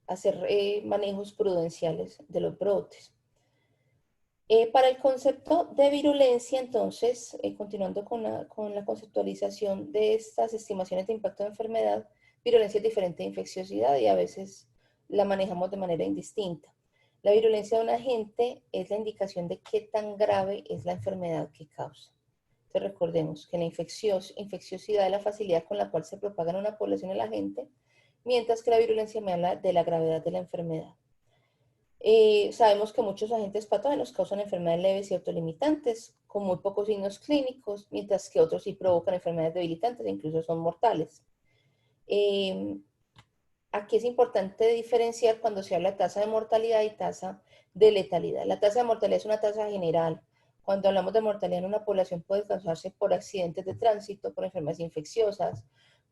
hacer manejos prudenciales de los brotes. Para el concepto de virulencia, entonces, continuando con la conceptualización de estas estimaciones de impacto de enfermedad, virulencia es diferente de infecciosidad y a veces la manejamos de manera indistinta. La virulencia de un agente es la indicación de qué tan grave es la enfermedad que causa. Entonces recordemos que la infecciosidad es la facilidad con la cual se propaga en una población el agente, mientras que la virulencia me habla de la gravedad de la enfermedad. Sabemos que muchos agentes patógenos causan enfermedades leves y autolimitantes, con muy pocos signos clínicos, mientras que otros sí provocan enfermedades debilitantes e incluso son mortales. Aquí es importante diferenciar cuando se habla de tasa de mortalidad y tasa de letalidad. La tasa de mortalidad es una tasa general. Cuando hablamos de mortalidad en una población puede causarse por accidentes de tránsito, por enfermedades infecciosas,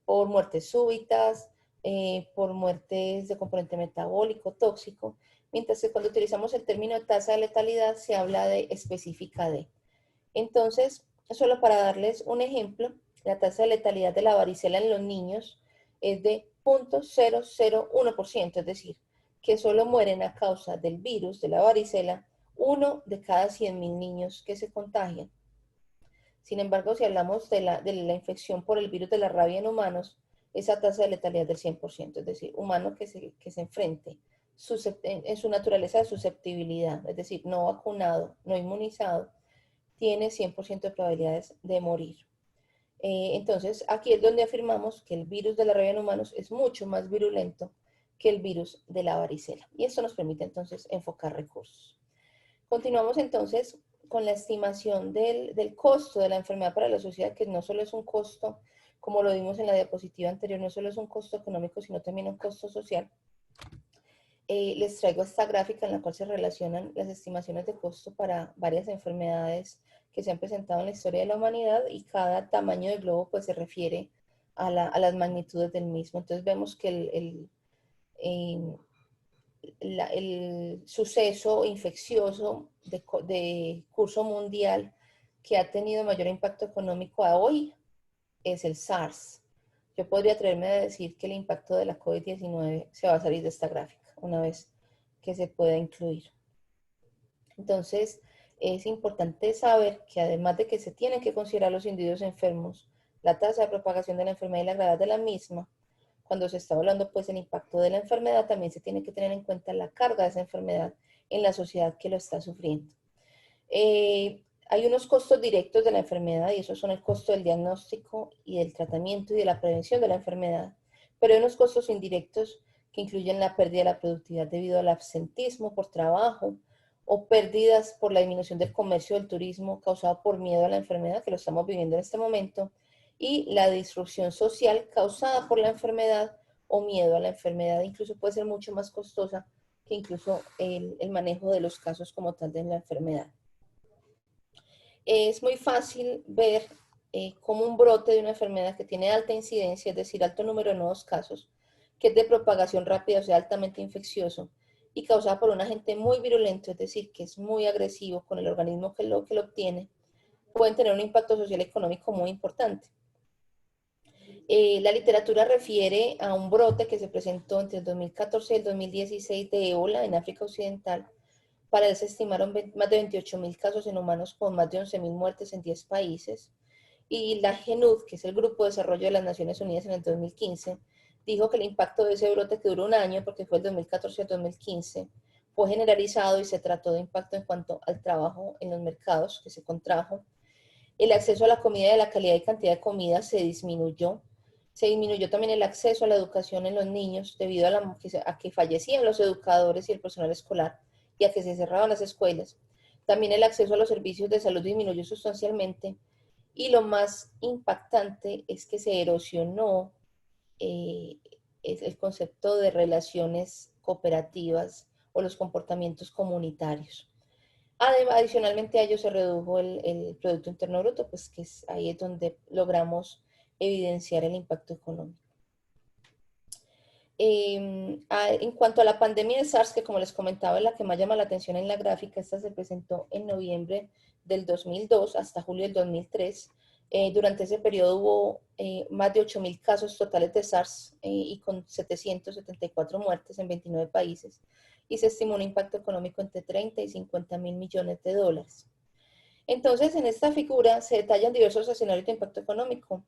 por muertes súbitas, por muertes de componente metabólico, tóxico, mientras que cuando utilizamos el término de tasa de letalidad se habla de específica de. Entonces, solo para darles un ejemplo, la tasa de letalidad de la varicela en los niños es de 0.001%, es decir, que solo mueren a causa del virus de la varicela 1 de cada 100.000 niños que se contagian. Sin embargo, si hablamos de la infección por el virus de la rabia en humanos, esa tasa de letalidad es del 100%, es decir, humano que se enfrente en su naturaleza de susceptibilidad, es decir, no vacunado, no inmunizado, tiene 100% de probabilidades de morir. Entonces, aquí es donde afirmamos que el virus de la rabia en humanos es mucho más virulento que el virus de la varicela. Y esto nos permite entonces enfocar recursos. Continuamos entonces con la estimación del costo de la enfermedad para la sociedad, que no solo es un costo, como lo vimos en la diapositiva anterior, no solo es un costo económico, sino también un costo social. Les traigo esta gráfica en la cual se relacionan las estimaciones de costo para varias enfermedades que se han presentado en la historia de la humanidad y cada tamaño del globo pues se refiere a las magnitudes del mismo. Entonces vemos que el suceso infeccioso de curso mundial que ha tenido mayor impacto económico a hoy es el SARS. Yo podría atreverme a decir que el impacto de la COVID-19 se va a salir de esta gráfica una vez que se pueda incluir. Entonces, es importante saber que además de que se tienen que considerar los individuos enfermos, la tasa de propagación de la enfermedad y la gravedad de la misma, cuando se está hablando pues del impacto de la enfermedad, también se tiene que tener en cuenta la carga de esa enfermedad en la sociedad que lo está sufriendo. Hay unos costos directos de la enfermedad y esos son el costo del diagnóstico y del tratamiento y de la prevención de la enfermedad, pero hay unos costos indirectos que incluyen la pérdida de la productividad debido al absentismo por trabajo o pérdidas por la disminución del comercio o del turismo causado por miedo a la enfermedad, que lo estamos viviendo en este momento, y la disrupción social causada por la enfermedad o miedo a la enfermedad, incluso puede ser mucho más costosa que incluso el manejo de los casos como tal de la enfermedad. Es muy fácil ver cómo un brote de una enfermedad que tiene alta incidencia, es decir, alto número de nuevos casos, que es de propagación rápida, o sea, altamente infeccioso, y causada por un agente muy virulento, es decir, que es muy agresivo con el organismo que lo obtiene, pueden tener un impacto social y económico muy importante. La literatura refiere a un brote que se presentó entre el 2014 y el 2016 de ébola en África Occidental, Para él se estimaron más de 28.000 casos en humanos con más de 11.000 muertes en 10 países. Y la GENUD, que es el Grupo de Desarrollo de las Naciones Unidas en el 2015, dijo que el impacto de ese brote, que duró un año, porque fue el 2014 al 2015, fue generalizado y se trató de impacto en cuanto al trabajo en los mercados, que se contrajo. El acceso a la comida y a la calidad y cantidad de comida se disminuyó. Se disminuyó también el acceso a la educación en los niños debido a que fallecían los educadores y el personal escolar y a que se cerraban las escuelas. También el acceso a los servicios de salud disminuyó sustancialmente. Y lo más impactante es que se erosionó eh, el concepto de relaciones cooperativas o los comportamientos comunitarios. Adicionalmente a ello se redujo el Producto Interno Bruto, pues que ahí es donde logramos evidenciar el impacto económico. En cuanto a la pandemia de SARS, que como les comentaba es la que más llama la atención en la gráfica, esta se presentó en noviembre del 2002 hasta julio del 2003. Durante ese periodo hubo más de 8.000 casos totales de SARS y con 774 muertes en 29 países, y se estimó un impacto económico entre 30 y 50 mil millones de dólares. Entonces, en esta figura se detallan diversos escenarios de impacto económico.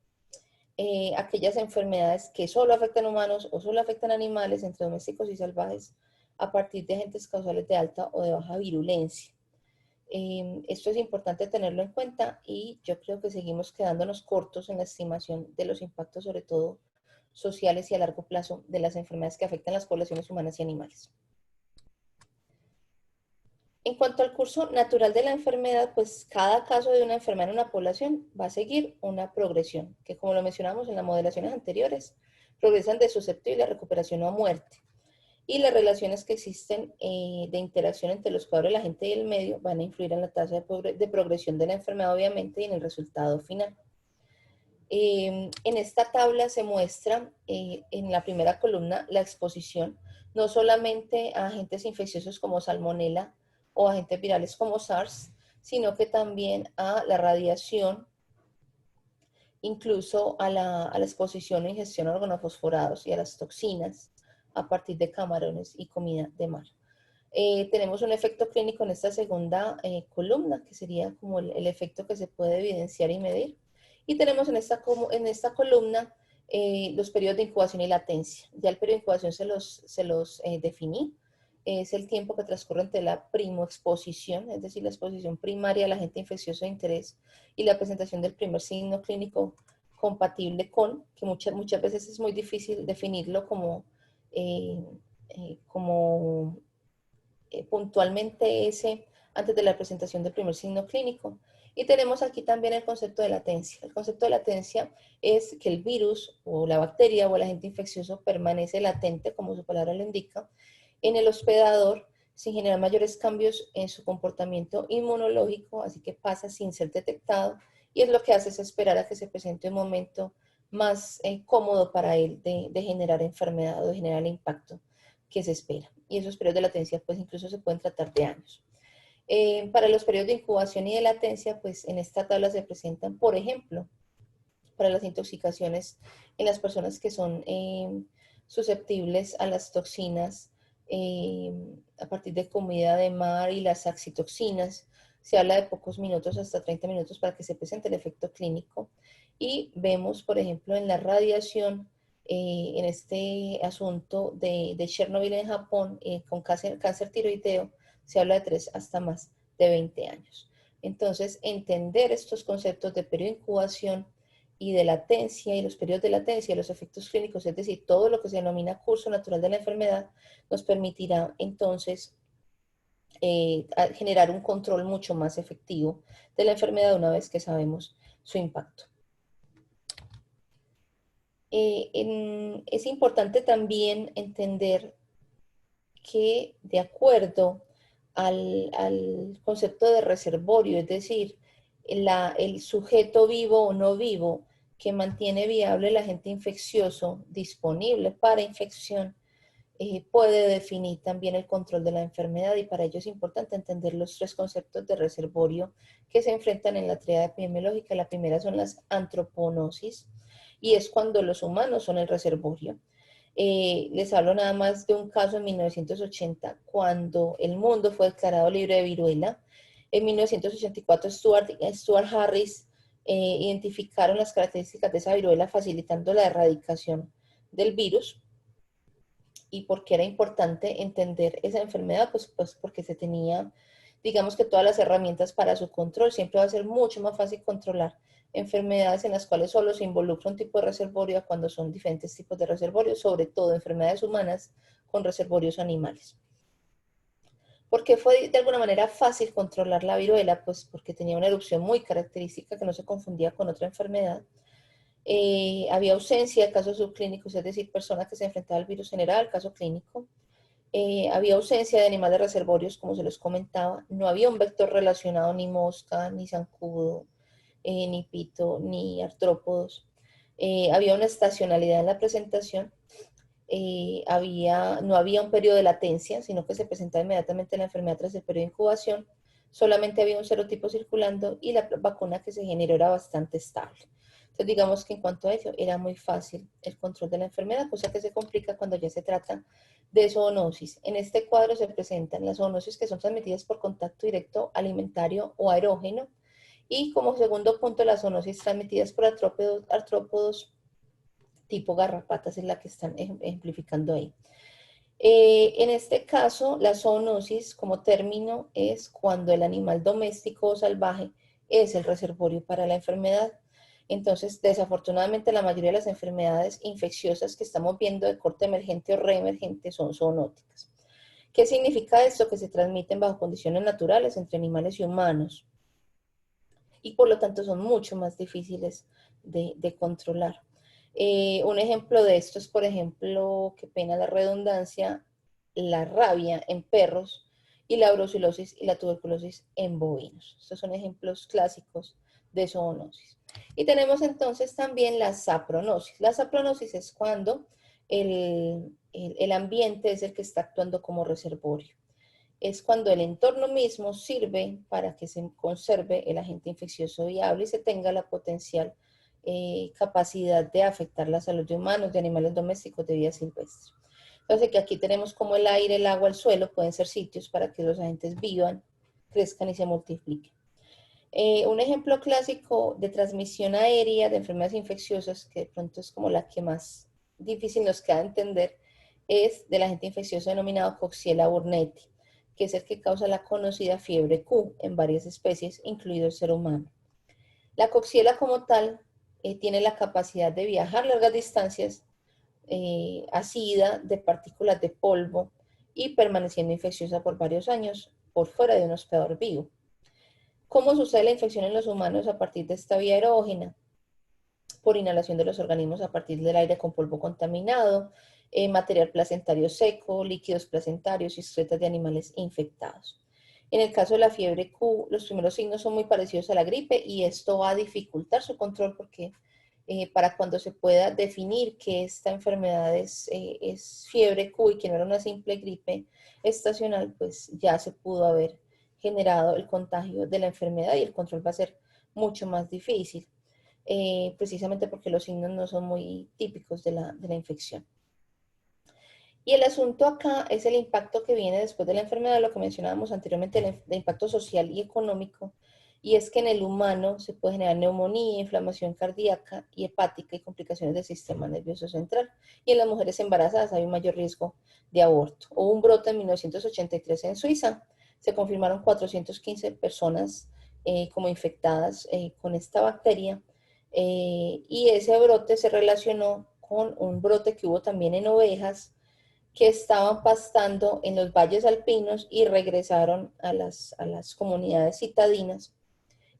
Aquellas enfermedades que solo afectan humanos o solo afectan animales, entre domésticos y salvajes, a partir de agentes causales de alta o de baja virulencia. Esto es importante tenerlo en cuenta y yo creo que seguimos quedándonos cortos en la estimación de los impactos, sobre todo sociales y a largo plazo, de las enfermedades que afectan a las poblaciones humanas y animales. En cuanto al curso natural de la enfermedad, pues cada caso de una enfermedad en una población va a seguir una progresión, que como lo mencionamos en las modelaciones anteriores, progresan de susceptible a recuperación o a muerte. Y las relaciones que existen de interacción entre los cuadros de la gente y el medio van a influir en la tasa de progresión de la enfermedad, obviamente, y en el resultado final. En esta tabla se muestra en la primera columna la exposición no solamente a agentes infecciosos como salmonela o agentes virales como SARS, sino que también a la radiación, incluso a la exposición o ingestión a organofosforados y a las toxinas a partir de camarones y comida de mar. Tenemos un efecto clínico en esta segunda columna, que sería como el efecto que se puede evidenciar y medir. Y tenemos en esta columna los periodos de incubación y latencia. Ya el periodo de incubación se los definí. Es el tiempo que transcurre entre la primoexposición, es decir, la exposición primaria al agente infeccioso de interés, y la presentación del primer signo clínico compatible con, que muchas veces es muy difícil definirlo puntualmente ese antes de la presentación del primer signo clínico. Y tenemos aquí también el concepto de latencia. El concepto de latencia es que el virus o la bacteria o el agente infeccioso permanece latente, como su palabra lo indica, en el hospedador sin generar mayores cambios en su comportamiento inmunológico, así que pasa sin ser detectado, y es lo que hace es esperar a que se presente un momento más cómodo para él de generar enfermedad o de generar el impacto que se espera. Y esos periodos de latencia pues incluso se pueden tratar de años. Para los periodos de incubación y de latencia, pues en esta tabla se presentan, por ejemplo, para las intoxicaciones en las personas que son susceptibles a las toxinas a partir de comida de mar y las oxitoxinas. Se habla de pocos minutos, hasta 30 minutos, para que se presente el efecto clínico. Y vemos, por ejemplo, en la radiación, en este asunto de Chernobyl en Japón, con cáncer tiroideo, se habla de 3 hasta más de 20 años. Entonces, entender estos conceptos de periodo de incubación y de latencia y los periodos de latencia y los efectos clínicos, es decir, todo lo que se denomina curso natural de la enfermedad, nos permitirá entonces generar un control mucho más efectivo de la enfermedad una vez que sabemos su impacto. Es importante también entender que de acuerdo al concepto de reservorio, es decir, el sujeto vivo o no vivo que mantiene viable el agente infeccioso disponible para infección, puede definir también el control de la enfermedad, y para ello es importante entender los 3 conceptos de reservorio que se enfrentan en la tríada epidemiológica. La primera son las antroponosis, y es cuando los humanos son el reservorio. Les hablo nada más de un caso en 1980, cuando el mundo fue declarado libre de viruela. En 1984, Stuart Harris identificaron las características de esa viruela, facilitando la erradicación del virus. ¿Y por qué era importante entender esa enfermedad? Pues porque se tenía, digamos que todas las herramientas para su control. Siempre va a ser mucho más fácil controlar enfermedades en las cuales solo se involucra un tipo de reservorio cuando son diferentes tipos de reservorios, sobre todo enfermedades humanas con reservorios animales. ¿Por qué fue de alguna manera fácil controlar la viruela? Pues porque tenía una erupción muy característica que no se confundía con otra enfermedad. Había ausencia de casos subclínicos, es decir, personas que se enfrentaban al virus general, caso clínico. Había ausencia de animales reservorios, como se les comentaba. No había un vector relacionado, ni mosca, ni zancudo, ni pito, ni artrópodos. Había una estacionalidad en la presentación. No había un periodo de latencia, sino que se presentaba inmediatamente la enfermedad tras el periodo de incubación. Solamente había un serotipo circulando y la vacuna que se generó era bastante estable. Entonces, digamos que en cuanto a ello, era muy fácil el control de la enfermedad, cosa que se complica cuando ya se trata de zoonosis. En este cuadro se presentan las zoonosis que son transmitidas por contacto directo alimentario o aerógeno, y como segundo punto, las zoonosis transmitidas por artrópodos tipo garrapatas es la que están ejemplificando ahí. En este caso, la zoonosis como término es cuando el animal doméstico o salvaje es el reservorio para la enfermedad. Entonces, desafortunadamente, la mayoría de las enfermedades infecciosas que estamos viendo de corte emergente o reemergente son zoonóticas. ¿Qué significa esto? Que se transmiten bajo condiciones naturales entre animales y humanos y por lo tanto son mucho más difíciles de controlar. Un ejemplo de esto es, por ejemplo, qué pena la redundancia, la rabia en perros y la brucelosis y la tuberculosis en bovinos. Estos son ejemplos clásicos de zoonosis. Y tenemos entonces también la sapronosis. La sapronosis es cuando el ambiente es el que está actuando como reservorio. Es cuando el entorno mismo sirve para que se conserve el agente infeccioso viable y se tenga la potencial capacidad de afectar la salud de humanos, de animales domésticos, de vida silvestre. Entonces, que aquí tenemos como el aire, el agua, el suelo pueden ser sitios para que los agentes vivan, crezcan y se multipliquen. Un ejemplo clásico de transmisión aérea de enfermedades infecciosas, que de pronto es como la que más difícil nos queda entender, es del agente infeccioso denominado Coxiella burnetii, que es el que causa la conocida fiebre Q en varias especies, incluido el ser humano. La Coxiella como tal tiene la capacidad de viajar largas distancias asida de partículas de polvo y permaneciendo infecciosa por varios años por fuera de un hospedador vivo. ¿Cómo sucede la infección en los humanos a partir de esta vía erógena? Por inhalación de los organismos a partir del aire con polvo contaminado, material placentario seco, líquidos placentarios y excretas de animales infectados. En el caso de la fiebre Q, los primeros signos son muy parecidos a la gripe y esto va a dificultar su control porque para cuando se pueda definir que esta enfermedad es fiebre Q y que no era una simple gripe estacional, pues ya se pudo haber generado el contagio de la enfermedad y el control va a ser mucho más difícil, precisamente porque los signos no son muy típicos de la infección. Y el asunto acá es el impacto que viene después de la enfermedad, lo que mencionábamos anteriormente, el impacto social y económico, y es que en el humano se puede generar neumonía, inflamación cardíaca y hepática y complicaciones del sistema nervioso central. Y en las mujeres embarazadas hay un mayor riesgo de aborto. Hubo un brote en 1983 en Suiza, se confirmaron 415 personas como infectadas con esta bacteria, y ese brote se relacionó con un brote que hubo también en ovejas que estaban pastando en los valles alpinos y regresaron a las comunidades citadinas.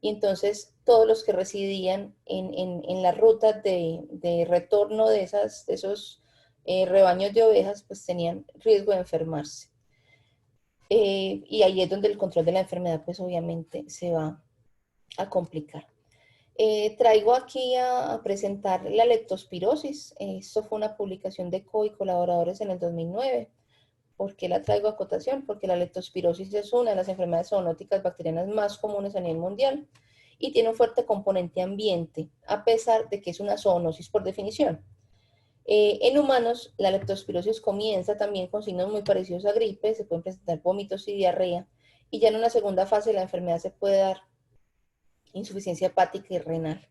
Y entonces todos los que residían en la ruta de retorno de esos rebaños de ovejas, pues tenían riesgo de enfermarse. Y ahí es donde el control de la enfermedad, pues obviamente se va a complicar. Traigo aquí a presentar la leptospirosis. Esto fue una publicación de CO y colaboradores en el 2009. ¿Por qué la traigo a cotación? Porque la leptospirosis es una de las enfermedades zoonóticas bacterianas más comunes a nivel mundial y tiene un fuerte componente ambiente, a pesar de que es una zoonosis por definición. En humanos, la leptospirosis comienza también con signos muy parecidos a gripe, se pueden presentar vómitos y diarrea, y ya en una segunda fase la enfermedad se puede dar insuficiencia hepática y renal.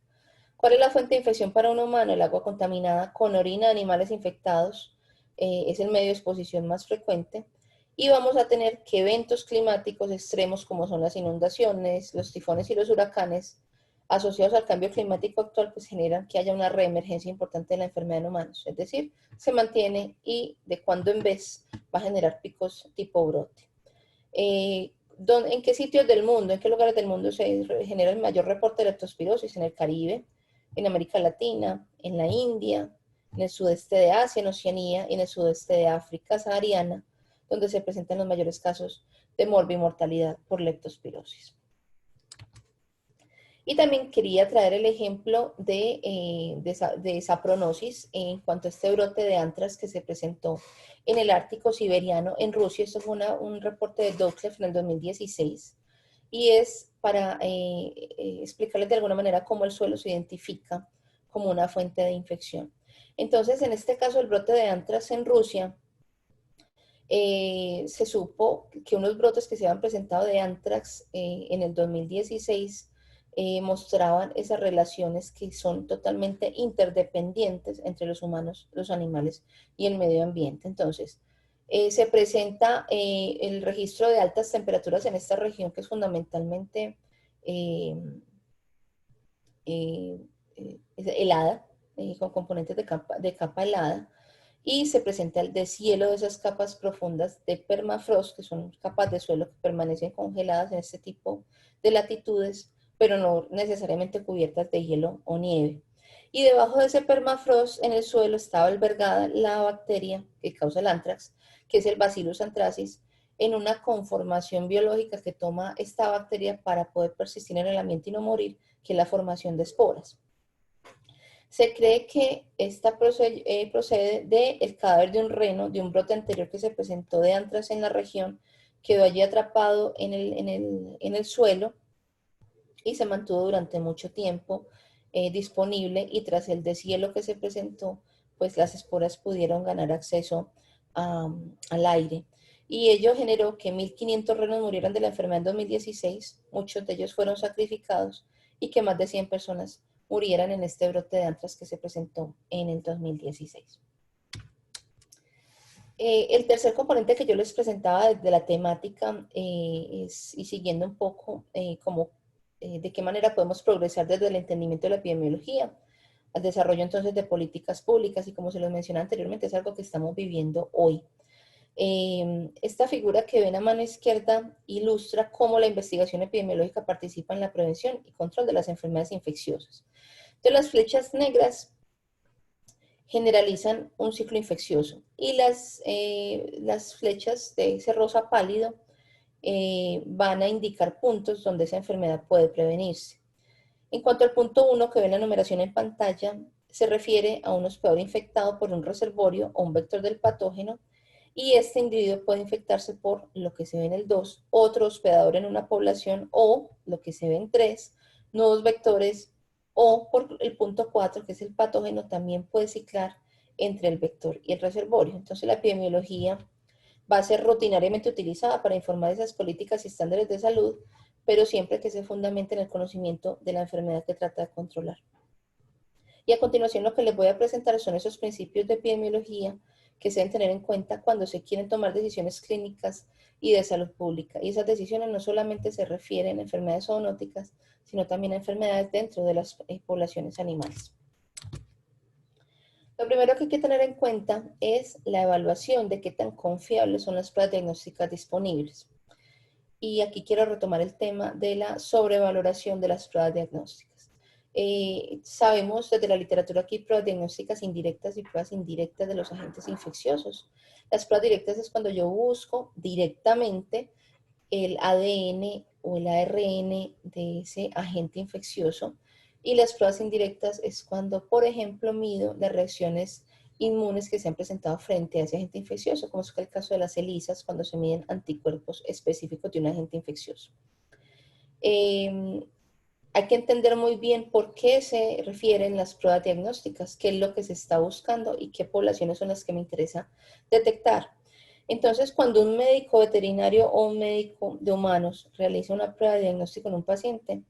¿Cuál es la fuente de infección para un humano? El agua contaminada con orina de animales infectados es el medio de exposición más frecuente. Y vamos a tener que eventos climáticos extremos como son las inundaciones, los tifones y los huracanes, asociados al cambio climático actual, pues generan que haya una reemergencia importante de la enfermedad en humanos. Es decir, se mantiene y de cuando en vez va a generar picos tipo brote. ¿En qué sitios del mundo, en qué lugares del mundo se genera el mayor reporte de leptospirosis? En el Caribe, en América Latina, en la India, en el sudeste de Asia, en Oceanía y en el sudeste de África sahariana, donde se presentan los mayores casos de morbimortalidad por leptospirosis. Y también quería traer el ejemplo de sapronosis en cuanto a este brote de antrax que se presentó en el Ártico siberiano en Rusia. Esto fue un reporte de Duklev en el 2016 y es para explicarles de alguna manera cómo el suelo se identifica como una fuente de infección. Entonces, en este caso, el brote de antrax en Rusia, se supo que unos brotes que se habían presentado de antrax en el 2016 mostraban esas relaciones que son totalmente interdependientes entre los humanos, los animales y el medio ambiente. Entonces, se presenta el registro de altas temperaturas en esta región, que es fundamentalmente eh, eh, helada, con componentes de capa helada, y se presenta el deshielo de esas capas profundas de permafrost, que son capas de suelo que permanecen congeladas en este tipo de latitudes, pero no necesariamente cubiertas de hielo o nieve. Y debajo de ese permafrost en el suelo estaba albergada la bacteria que causa el anthrax, que es el Bacillus anthracis, en una conformación biológica que toma esta bacteria para poder persistir en el ambiente y no morir, que es la formación de esporas. Se cree que esta procede del cadáver de un reno, de un brote anterior que se presentó de anthrax en la región, quedó allí atrapado en el suelo y se mantuvo durante mucho tiempo disponible, y tras el deshielo que se presentó, pues las esporas pudieron ganar acceso al aire. Y ello generó que 1.500 renos murieran de la enfermedad en 2016, muchos de ellos fueron sacrificados, y que más de 100 personas murieran en este brote de anthrax que se presentó en el 2016. El tercer componente que yo les presentaba de la temática y siguiendo un poco de qué manera podemos progresar desde el entendimiento de la epidemiología al desarrollo entonces de políticas públicas, y como se los mencioné anteriormente, es algo que estamos viviendo hoy. Esta figura que ven a mano izquierda ilustra cómo la investigación epidemiológica participa en la prevención y control de las enfermedades infecciosas. Entonces, las flechas negras generalizan un ciclo infeccioso y las flechas de ese rosa pálido van a indicar puntos donde esa enfermedad puede prevenirse. En cuanto al punto 1 que ven la numeración en pantalla, se refiere a un hospedador infectado por un reservorio o un vector del patógeno, y este individuo puede infectarse por lo que se ve en el 2, otro hospedador en una población, o lo que se ve en 3, nuevos vectores, o por el punto 4, que es el patógeno, también puede ciclar entre el vector y el reservorio. Entonces la epidemiología va a ser rutinariamente utilizada para informar esas políticas y estándares de salud, pero siempre que se fundamente en el conocimiento de la enfermedad que trata de controlar. Y a continuación lo que les voy a presentar son esos principios de epidemiología que se deben tener en cuenta cuando se quieren tomar decisiones clínicas y de salud pública. Y esas decisiones no solamente se refieren a enfermedades zoonóticas, sino también a enfermedades dentro de las poblaciones animales. Lo primero que hay que tener en cuenta es la evaluación de qué tan confiables son las pruebas diagnósticas disponibles. Y aquí quiero retomar el tema de la sobrevaloración de las pruebas diagnósticas. Sabemos desde la literatura que hay pruebas diagnósticas indirectas y pruebas indirectas de los agentes infecciosos. Las pruebas directas es cuando yo busco directamente el ADN o el ARN de ese agente infeccioso, y las pruebas indirectas es cuando, por ejemplo, mido las reacciones inmunes que se han presentado frente a ese agente infeccioso, como es el caso de las ELISAs, cuando se miden anticuerpos específicos de un agente infeccioso. Hay hay que entender muy bien por qué se refieren las pruebas diagnósticas, qué es lo que se está buscando y qué poblaciones son las que me interesa detectar. Entonces, cuando un médico veterinario o un médico de humanos realiza una prueba de diagnóstico en un paciente,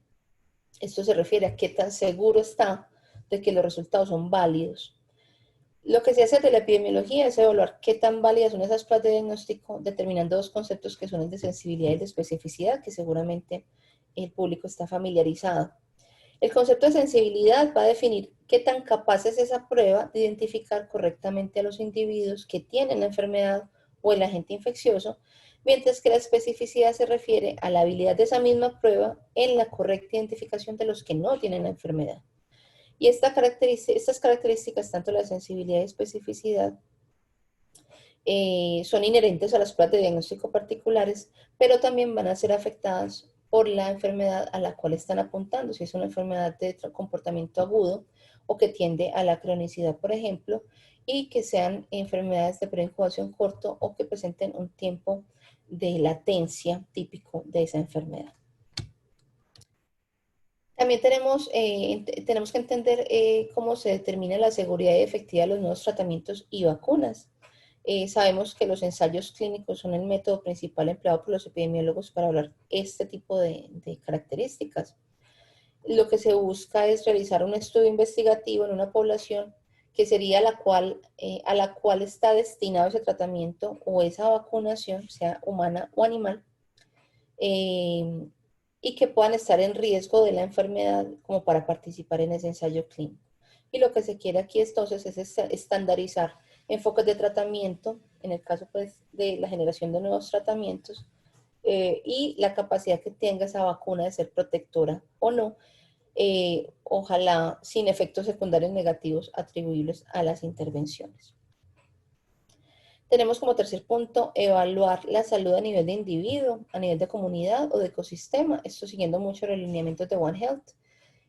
esto se refiere a qué tan seguro está de que los resultados son válidos. Lo que se hace de la epidemiología es evaluar qué tan válidas son esas pruebas de diagnóstico, determinando dos conceptos que son el de sensibilidad y de especificidad, que seguramente el público está familiarizado. El concepto de sensibilidad va a definir qué tan capaz es esa prueba de identificar correctamente a los individuos que tienen la enfermedad o el agente infeccioso, mientras que la especificidad se refiere a la habilidad de esa misma prueba en la correcta identificación de los que no tienen la enfermedad. Y estas características, tanto la sensibilidad y especificidad, son inherentes a las pruebas de diagnóstico particulares, pero también van a ser afectadas por la enfermedad a la cual están apuntando, si es una enfermedad de comportamiento agudo o que tiende a la cronicidad, por ejemplo, y que sean enfermedades de preincubación corto o que presenten un tiempo de latencia típico de esa enfermedad. También tenemos que entender cómo se determina la seguridad y efectividad de los nuevos tratamientos y vacunas. Sabemos que los ensayos clínicos son el método principal empleado por los epidemiólogos para hablar este tipo de características. Lo que se busca es realizar un estudio investigativo en una población que sería a la cual está destinado ese tratamiento o esa vacunación, sea humana o animal, eh, y que puedan estar en riesgo de la enfermedad como para participar en ese ensayo clínico. Y lo que se quiere aquí entonces es estandarizar enfoques de tratamiento, en el caso pues de la generación de nuevos tratamientos, y la capacidad que tenga esa vacuna de ser protectora o no, ojalá sin efectos secundarios negativos atribuibles a las intervenciones. Tenemos como tercer punto evaluar la salud a nivel de individuo, a nivel de comunidad o de ecosistema, esto siguiendo mucho los lineamientos de One Health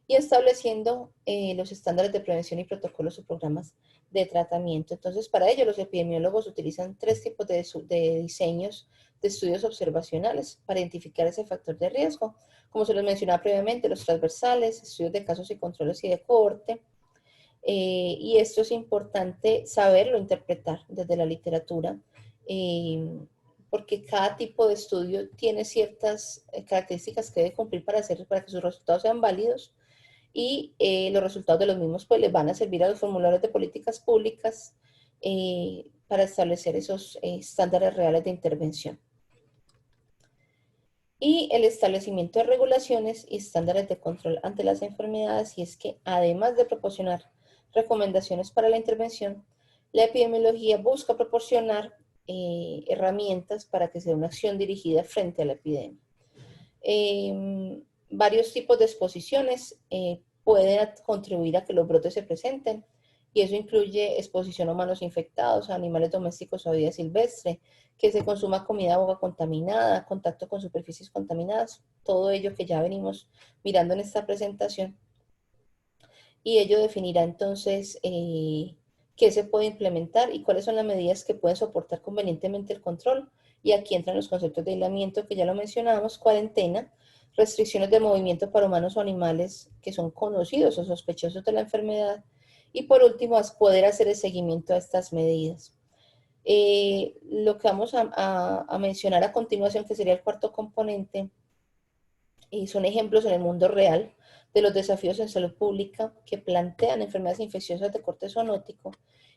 y estableciendo los estándares de prevención y protocolos o programas de tratamiento. Entonces, para ello, los epidemiólogos utilizan tres tipos de diseños de estudios observacionales para identificar ese factor de riesgo. Como se los mencionaba previamente, los transversales, estudios de casos y controles y de cohorte. Y esto es importante saberlo interpretar desde la literatura, porque cada tipo de estudio tiene ciertas características que debe cumplir para que sus resultados sean válidos y los resultados de los mismos pues les van a servir a los formularios de políticas públicas para establecer esos estándares reales de intervención. Y el establecimiento de regulaciones y estándares de control ante las enfermedades, y es que además de proporcionar recomendaciones para la intervención, la epidemiología busca proporcionar herramientas para que sea una acción dirigida frente a la epidemia. Varios tipos de exposiciones pueden contribuir a que los brotes se presenten, y eso incluye exposición a humanos infectados, a animales domésticos o a vida silvestre, que se consuma comida o agua contaminada, contacto con superficies contaminadas, todo ello que ya venimos mirando en esta presentación. Y ello definirá entonces qué se puede implementar y cuáles son las medidas que pueden soportar convenientemente el control. Y aquí entran los conceptos de aislamiento, que ya lo mencionábamos, cuarentena, restricciones de movimiento para humanos o animales que son conocidos o sospechosos de la enfermedad. Y por último, es poder hacer el seguimiento a estas medidas. Lo que vamos a mencionar a continuación, que sería el cuarto componente, son ejemplos en el mundo real de los desafíos en salud pública que plantean enfermedades infecciosas de corte zoonótico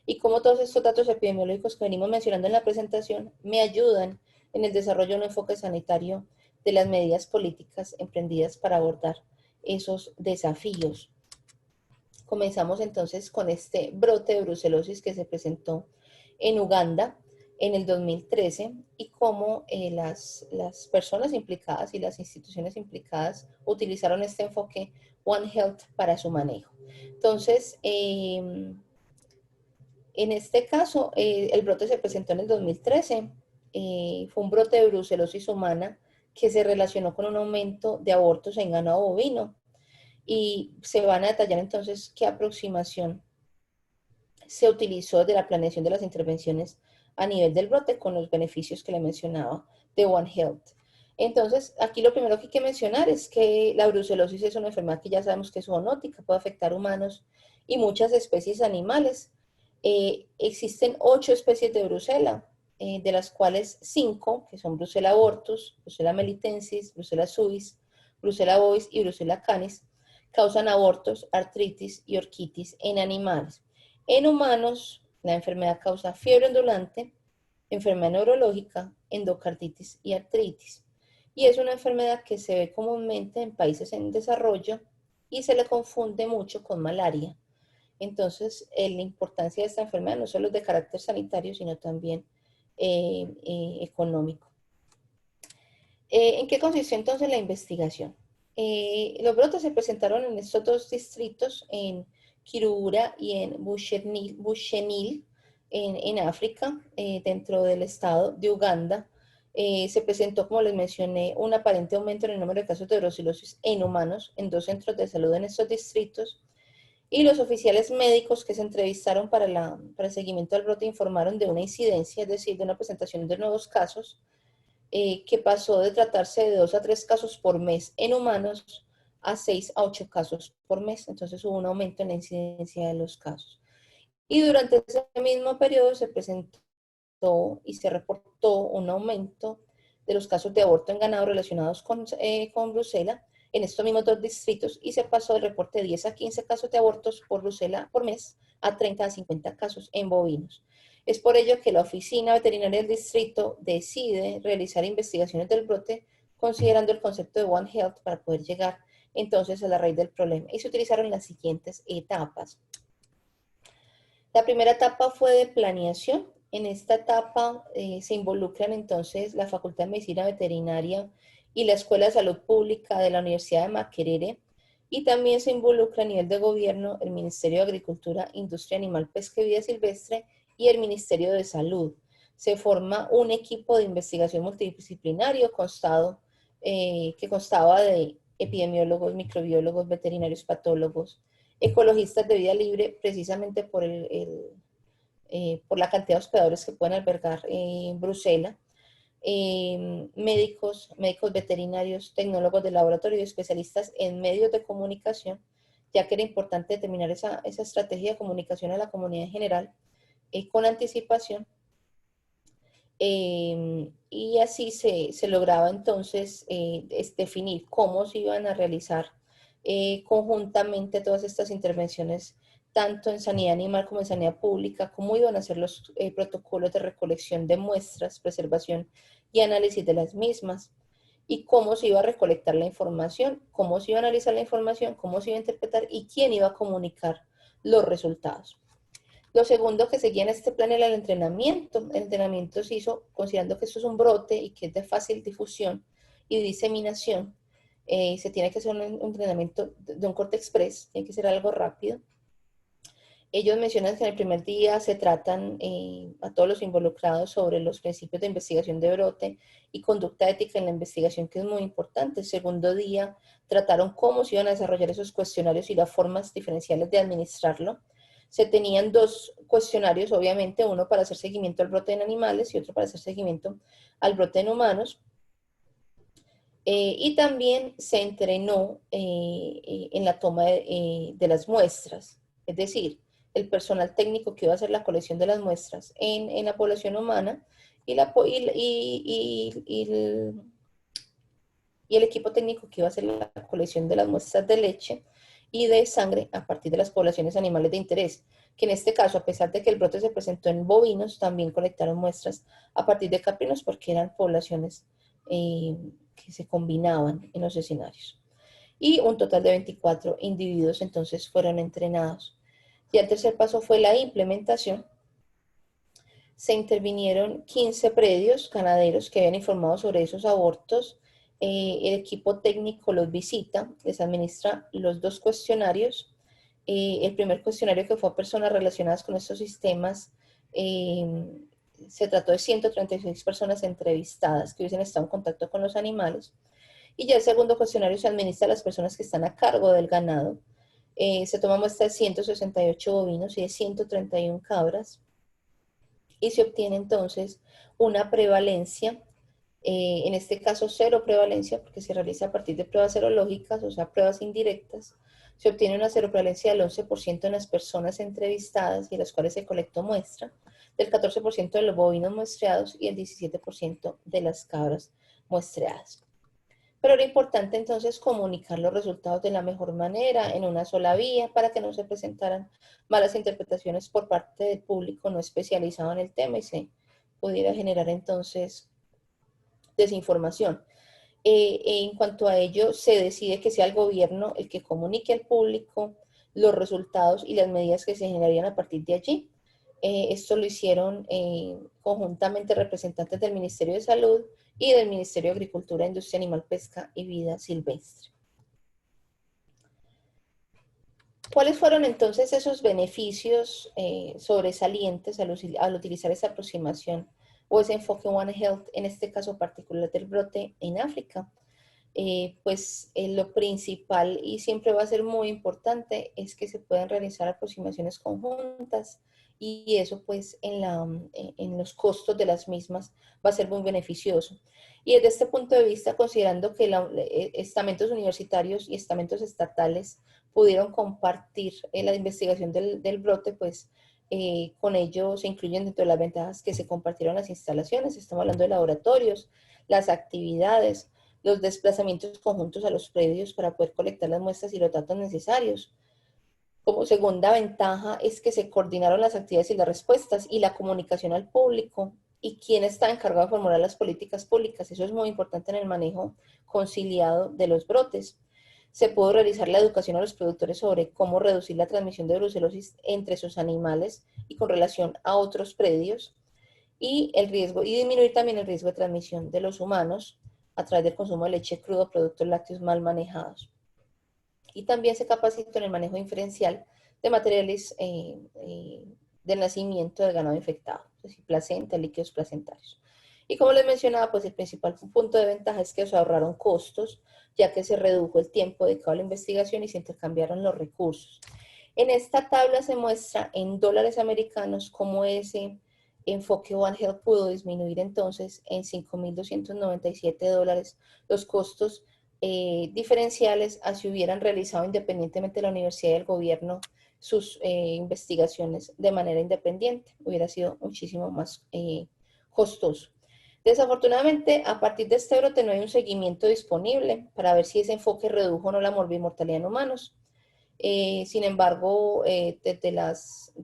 y cómo todos estos datos epidemiológicos que venimos mencionando en la presentación me ayudan en el desarrollo de un enfoque sanitario de las medidas políticas emprendidas para abordar esos desafíos. Comenzamos entonces con este brote de brucelosis que se presentó en Uganda en el 2013 y cómo las personas implicadas y las instituciones implicadas utilizaron este enfoque One Health para su manejo. Entonces, en este caso, el brote se presentó en el 2013. Fue un brote de brucelosis humana que se relacionó con un aumento de abortos en ganado bovino. Y se van a detallar entonces qué aproximación se utilizó de la planeación de las intervenciones a nivel del brote con los beneficios que le mencionaba de One Health. Entonces, aquí lo primero que hay que mencionar es que la brucelosis es una enfermedad que ya sabemos que es zoonótica, puede afectar humanos y muchas especies animales. Existen 8 especies de brucela, de las cuales 5, que son Brucella abortus, Brucella melitensis, Brucella suis, Brucella bovis y Brucella canis, causan abortos, artritis y orquitis en animales. En humanos, la enfermedad causa fiebre ondulante, enfermedad neurológica, endocarditis y artritis. Y es una enfermedad que se ve comúnmente en países en desarrollo y se le confunde mucho con malaria. Entonces, la importancia de esta enfermedad no solo es de carácter sanitario, sino también económico. ¿En qué consistió entonces la investigación? Los brotes se presentaron en estos 2 distritos, en Kirura y en Bushenil en África, dentro del estado de Uganda. Se presentó, como les mencioné, un aparente aumento en el número de casos de brucelosis en humanos en 2 centros de salud en estos distritos. Y los oficiales médicos que se entrevistaron para el seguimiento del brote informaron de una incidencia, es decir, de una presentación de nuevos casos, que pasó de tratarse de 2 a 3 casos por mes en humanos a 6 a 8 casos por mes. Entonces hubo un aumento en la incidencia de los casos. Y durante ese mismo periodo se presentó y se reportó un aumento de los casos de aborto en ganado relacionados con brucela en estos mismos 2 distritos, y se pasó del reporte de 10 a 15 casos de abortos por brucela por mes a 30 a 50 casos en bovinos. Es por ello que la Oficina Veterinaria del Distrito decide realizar investigaciones del brote considerando el concepto de One Health para poder llegar entonces a la raíz del problema. Y se utilizaron las siguientes etapas. La primera etapa fue de planeación. En esta etapa se involucran entonces la Facultad de Medicina Veterinaria y la Escuela de Salud Pública de la Universidad de Makerere, y también se involucra a nivel de gobierno el Ministerio de Agricultura, Industria Animal, Pesca y Vida Silvestre y el Ministerio de Salud. Se forma un equipo de investigación multidisciplinario que constaba de epidemiólogos, microbiólogos, veterinarios, patólogos, ecologistas de vida libre, precisamente por la cantidad de hospedadores que pueden albergar en Bruselas, médicos veterinarios, tecnólogos de laboratorio y especialistas en medios de comunicación, ya que era importante determinar esa estrategia de comunicación a la comunidad en general con anticipación. Y así se lograba entonces definir cómo se iban a realizar conjuntamente todas estas intervenciones, tanto en sanidad animal como en sanidad pública, cómo iban a ser los protocolos de recolección de muestras, preservación y análisis de las mismas, y cómo se iba a recolectar la información, cómo se iba a analizar la información, cómo se iba a interpretar y quién iba a comunicar los resultados. Lo segundo que seguía en este plan era el entrenamiento. El entrenamiento se hizo considerando que esto es un brote y que es de fácil difusión y diseminación. Se tiene que hacer un entrenamiento de un corte express, tiene que ser algo rápido. Ellos mencionan que en el primer día se tratan a todos los involucrados sobre los principios de investigación de brote y conducta ética en la investigación, que es muy importante. El segundo día trataron cómo se iban a desarrollar esos cuestionarios y las formas diferenciales de administrarlo. Se tenían 2 cuestionarios, obviamente, uno para hacer seguimiento al brote en animales y otro para hacer seguimiento al brote en humanos. Y también se entrenó en la toma de las muestras, es decir, el personal técnico que iba a hacer la colección de las muestras en la población humana y, y el equipo técnico que iba a hacer la colección de las muestras de leche y de sangre a partir de las poblaciones animales de interés, que en este caso, a pesar de que el brote se presentó en bovinos, también colectaron muestras a partir de caprinos porque eran poblaciones que se combinaban en los escenarios. Y un total de 24 individuos entonces fueron entrenados. Y el tercer paso fue la implementación. Se intervinieron 15 predios ganaderos que habían informado sobre esos abortos. El equipo técnico los visita, les administra los 2 cuestionarios. El primer cuestionario, que fue a personas relacionadas con estos sistemas, se trató de 136 personas entrevistadas que hubiesen estado en contacto con los animales. Y ya el segundo cuestionario se administra a las personas que están a cargo del ganado. Se toma muestra de 168 bovinos y de 131 cabras. Y se obtiene entonces una prevalencia En este caso, cero prevalencia, porque se realiza a partir de pruebas serológicas, o sea, pruebas indirectas. Se obtiene una seroprevalencia del 11% en las personas entrevistadas y en las cuales se colectó muestra, del 14% de los bovinos muestreados y el 17% de las cabras muestreadas. Pero era importante entonces comunicar los resultados de la mejor manera, en una sola vía, para que no se presentaran malas interpretaciones por parte del público no especializado en el tema y se pudiera generar entonces desinformación. En cuanto a ello, se decide que sea el gobierno el que comunique al público los resultados y las medidas que se generarían a partir de allí. Esto lo hicieron conjuntamente representantes del Ministerio de Salud y del Ministerio de Agricultura, Industria Animal, Pesca y Vida Silvestre. ¿Cuáles fueron entonces esos beneficios sobresalientes al utilizar esa aproximación o ese enfoque One Health, en este caso particular del brote en África? Lo principal y siempre va a ser muy importante es que se puedan realizar aproximaciones conjuntas y eso pues en los costos de las mismas va a ser muy beneficioso. Y desde este punto de vista, considerando que estamentos universitarios y estamentos estatales pudieron compartir la investigación del brote, pues con ello se incluyen dentro de las ventajas que se compartieron las instalaciones. Estamos hablando de laboratorios, las actividades, los desplazamientos conjuntos a los predios para poder colectar las muestras y los datos necesarios. Como segunda ventaja es que se coordinaron las actividades y las respuestas y la comunicación al público y quién está encargado de formular las políticas públicas. Eso es muy importante en el manejo conciliado de los brotes. Se pudo realizar la educación a los productores sobre cómo reducir la transmisión de brucelosis entre sus animales y con relación a otros predios y el riesgo y disminuir también el riesgo de transmisión de los humanos a través del consumo de leche cruda o productos lácteos mal manejados. Y también se capacitó en el manejo diferencial de materiales del nacimiento del ganado infectado, es decir, placenta, líquidos placentarios. Y como les mencionaba, pues el principal punto de ventaja es que se ahorraron costos, ya que se redujo el tiempo dedicado a la investigación y se intercambiaron los recursos. En esta tabla se muestra en dólares americanos cómo ese enfoque One Health pudo disminuir entonces en $5,297 los costos diferenciales a si hubieran realizado independientemente de la universidad y el gobierno sus investigaciones de manera independiente. Hubiera sido muchísimo más costoso. Desafortunadamente, a partir de este brote no hay un seguimiento disponible para ver si ese enfoque redujo o no la morbimortalidad en humanos. Sin embargo, desde las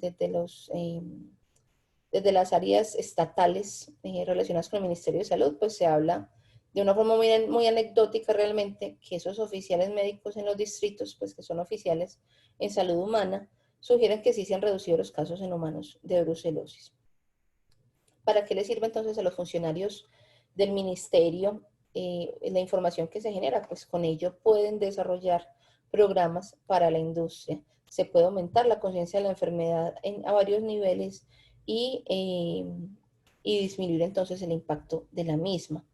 áreas estatales relacionadas con el Ministerio de Salud, pues se habla de una forma muy anecdótica realmente que esos oficiales médicos en los distritos, pues que son oficiales en salud humana, sugieren que sí se han reducido los casos en humanos de brucelosis. ¿Para qué le sirve entonces a los funcionarios del ministerio la información que se genera? Pues con ello pueden desarrollar programas para la industria. Se puede aumentar la conciencia de la enfermedad a varios niveles y disminuir entonces el impacto de la misma.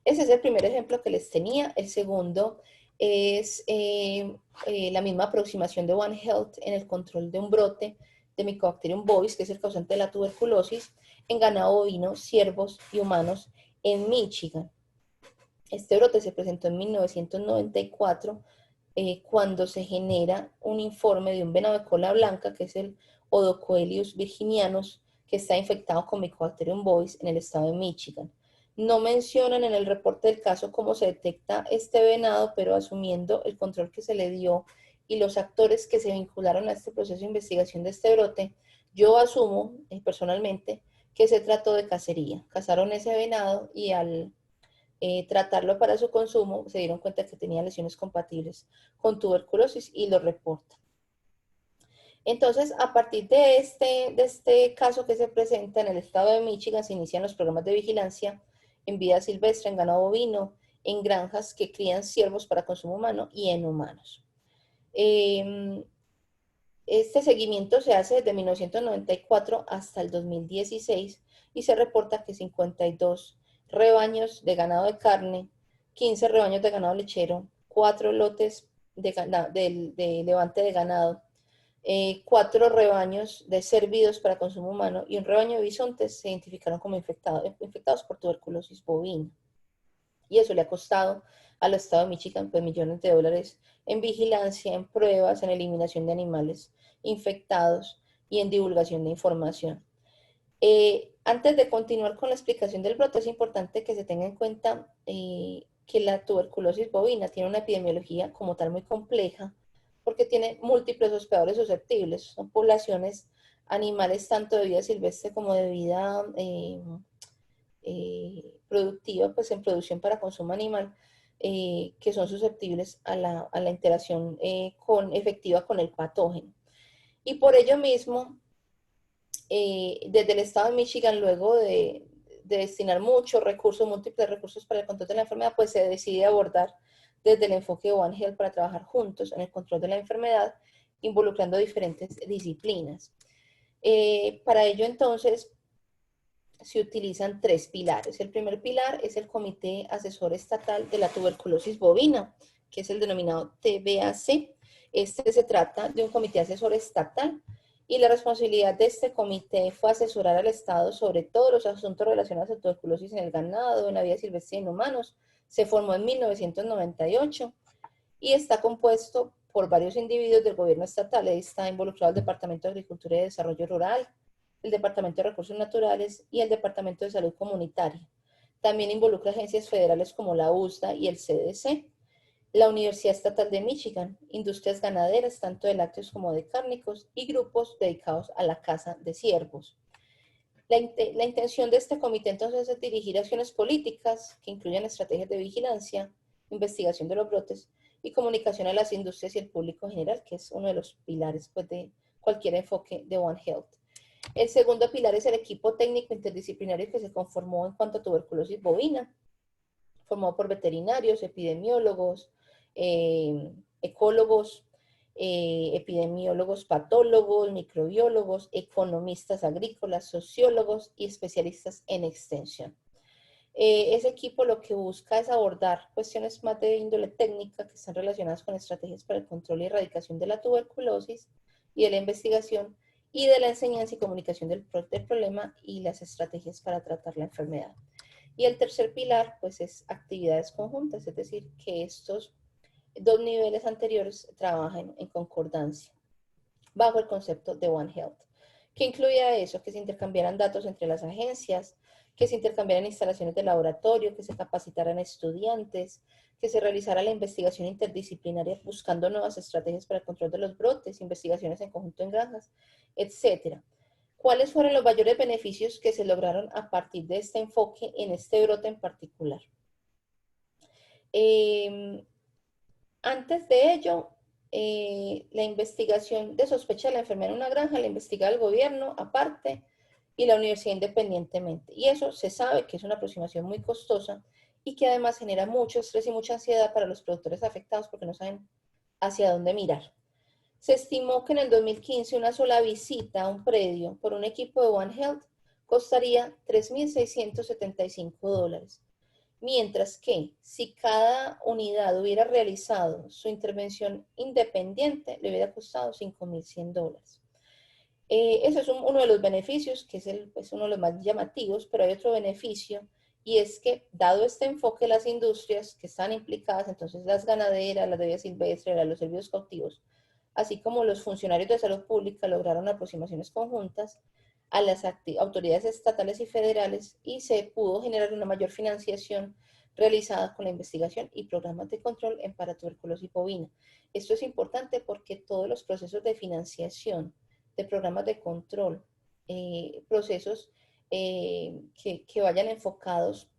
Ese es el primer ejemplo que les tenía. El segundo es la misma aproximación de One Health en el control de un brote de Mycobacterium bovis, que es el causante de la tuberculosis, en ganado bovino, ciervos y humanos en Michigan. Este brote se presentó en 1994 cuando se genera un informe de un venado de cola blanca, que es el Odocoelius virginianus, que está infectado con Mycobacterium bovis en el estado de Michigan. No mencionan en el reporte del caso cómo se detecta este venado, pero asumiendo el control que se le dio y los actores que se vincularon a este proceso de investigación de este brote, yo asumo personalmente que se trató de cacería. Cazaron ese venado y al tratarlo para su consumo se dieron cuenta que tenía lesiones compatibles con tuberculosis y lo reportan. Entonces, a partir de este caso que se presenta en el estado de Michigan, se inician los programas de vigilancia en vida silvestre, en ganado bovino, en granjas que crían ciervos para consumo humano y en humanos. Este seguimiento se hace desde 1994 hasta el 2016 y se reporta que 52 rebaños de ganado de carne, 15 rebaños de ganado lechero, 4 lotes de levante de ganado, 4 rebaños de cervidos para consumo humano y un rebaño de bisontes se identificaron como infectados por tuberculosis bovina. Y eso le ha costado al estado de Michigan pues millones de dólares en vigilancia, en pruebas, en eliminación de animales infectados y en divulgación de información. Antes de continuar con la explicación del brote, es importante que se tenga en cuenta que la tuberculosis bovina tiene una epidemiología como tal muy compleja, porque tiene múltiples hospedadores susceptibles. Son poblaciones animales tanto de vida silvestre como de vida productiva, pues en producción para consumo animal, que son susceptibles a la interacción efectiva con el patógeno. Y por ello mismo, desde el estado de Michigan, luego de destinar muchos recursos, múltiples recursos para el control de la enfermedad, pues se decide abordar desde el enfoque de One Health para trabajar juntos en el control de la enfermedad, involucrando diferentes disciplinas. Para ello, entonces, se utilizan tres pilares. El primer pilar es el Comité Asesor Estatal de la Tuberculosis Bovina, que es el denominado TBAC. Este se trata de un comité asesor estatal y la responsabilidad de este comité fue asesorar al Estado sobre todos los asuntos relacionados a tuberculosis en el ganado, en la vida silvestre y en humanos. Se formó en 1998 y está compuesto por varios individuos del gobierno estatal. Ahí está involucrado el Departamento de Agricultura y Desarrollo Rural, el Departamento de Recursos Naturales y el Departamento de Salud Comunitaria. También involucra agencias federales como la USDA y el CDC, la Universidad Estatal de Michigan, industrias ganaderas, tanto de lácteos como de cárnicos, y grupos dedicados a la caza de ciervos. La intención de este comité entonces es dirigir acciones políticas que incluyan estrategias de vigilancia, investigación de los brotes y comunicación a las industrias y el público en general, que es uno de los pilares pues, de cualquier enfoque de One Health. El segundo pilar es el equipo técnico interdisciplinario que se conformó en cuanto a tuberculosis bovina, formado por veterinarios, epidemiólogos, ecólogos, epidemiólogos patólogos, microbiólogos, economistas agrícolas, sociólogos y especialistas en extensión. Ese equipo lo que busca es abordar cuestiones más de índole técnica que están relacionadas con estrategias para el control y erradicación de la tuberculosis y de la investigación y de la enseñanza y comunicación del problema y las estrategias para tratar la enfermedad. Y el tercer pilar, pues, es actividades conjuntas, es decir, que estos dos niveles anteriores trabajan en concordancia bajo el concepto de One Health, que incluía eso, que se intercambiaran datos entre las agencias, que se intercambiaran instalaciones de laboratorio, que se capacitaran estudiantes, que se realizara la investigación interdisciplinaria buscando nuevas estrategias para el control de los brotes, investigaciones en conjunto en granjas, etcétera. ¿Cuáles fueron los mayores beneficios que se lograron a partir de este enfoque en este brote en particular? Antes de ello, la investigación de sospecha de la enfermedad en una granja la investiga el gobierno aparte y la universidad independientemente. Y eso se sabe que es una aproximación muy costosa y que además genera mucho estrés y mucha ansiedad para los productores afectados porque no saben hacia dónde mirar. Se estimó que en el 2015 una sola visita a un predio por un equipo de One Health costaría $3,675, mientras que si cada unidad hubiera realizado su intervención independiente, le hubiera costado $5,100. Eso es uno de los beneficios, que es uno de los más llamativos, pero hay otro beneficio, y es que dado este enfoque, las industrias que están implicadas, entonces las ganaderas, las de vida silvestre, los servicios cautivos, así como los funcionarios de salud pública lograron aproximaciones conjuntas a las autoridades estatales y federales y se pudo generar una mayor financiación realizada con la investigación y programas de control en paratuberculosis bovina. Esto es importante porque todos los procesos de financiación de programas de control, procesos que vayan enfocados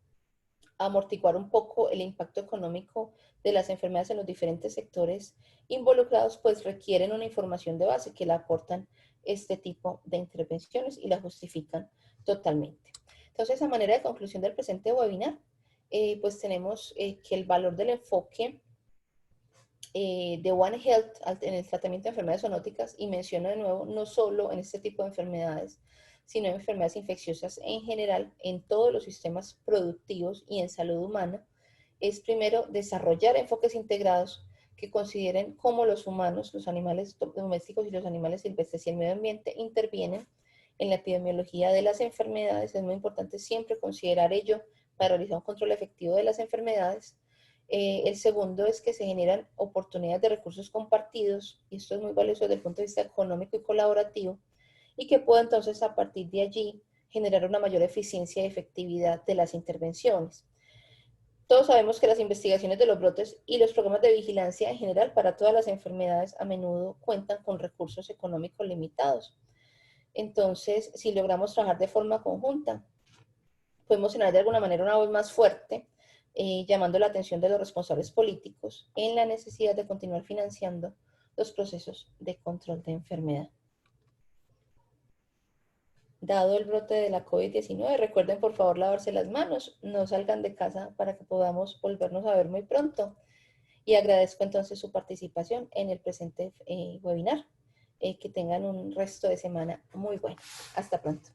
a amortiguar un poco el impacto económico de las enfermedades en los diferentes sectores involucrados, pues requieren una información de base que la aportan este tipo de intervenciones y la justifican totalmente. Entonces, a manera de conclusión del presente webinar, pues tenemos que el valor del enfoque de One Health en el tratamiento de enfermedades zoonóticas, y menciono de nuevo, no solo en este tipo de enfermedades, sino en enfermedades infecciosas en general, en todos los sistemas productivos y en salud humana, es primero desarrollar enfoques integrados que consideren cómo los humanos, los animales domésticos y los animales silvestres y el medio ambiente intervienen en la epidemiología de las enfermedades. Es muy importante siempre considerar ello para realizar un control efectivo de las enfermedades. El segundo es que se generan oportunidades de recursos compartidos, y esto es muy valioso desde el punto de vista económico y colaborativo, y que pueda entonces a partir de allí generar una mayor eficiencia y efectividad de las intervenciones. Todos sabemos que las investigaciones de los brotes y los programas de vigilancia en general para todas las enfermedades a menudo cuentan con recursos económicos limitados. Entonces, si logramos trabajar de forma conjunta, podemos generar de alguna manera una voz más fuerte, llamando la atención de los responsables políticos en la necesidad de continuar financiando los procesos de control de enfermedad. Dado el brote de la COVID-19, recuerden por favor lavarse las manos, no salgan de casa para que podamos volvernos a ver muy pronto. Y agradezco entonces su participación en el presente webinar. Que tengan un resto de semana muy bueno. Hasta pronto.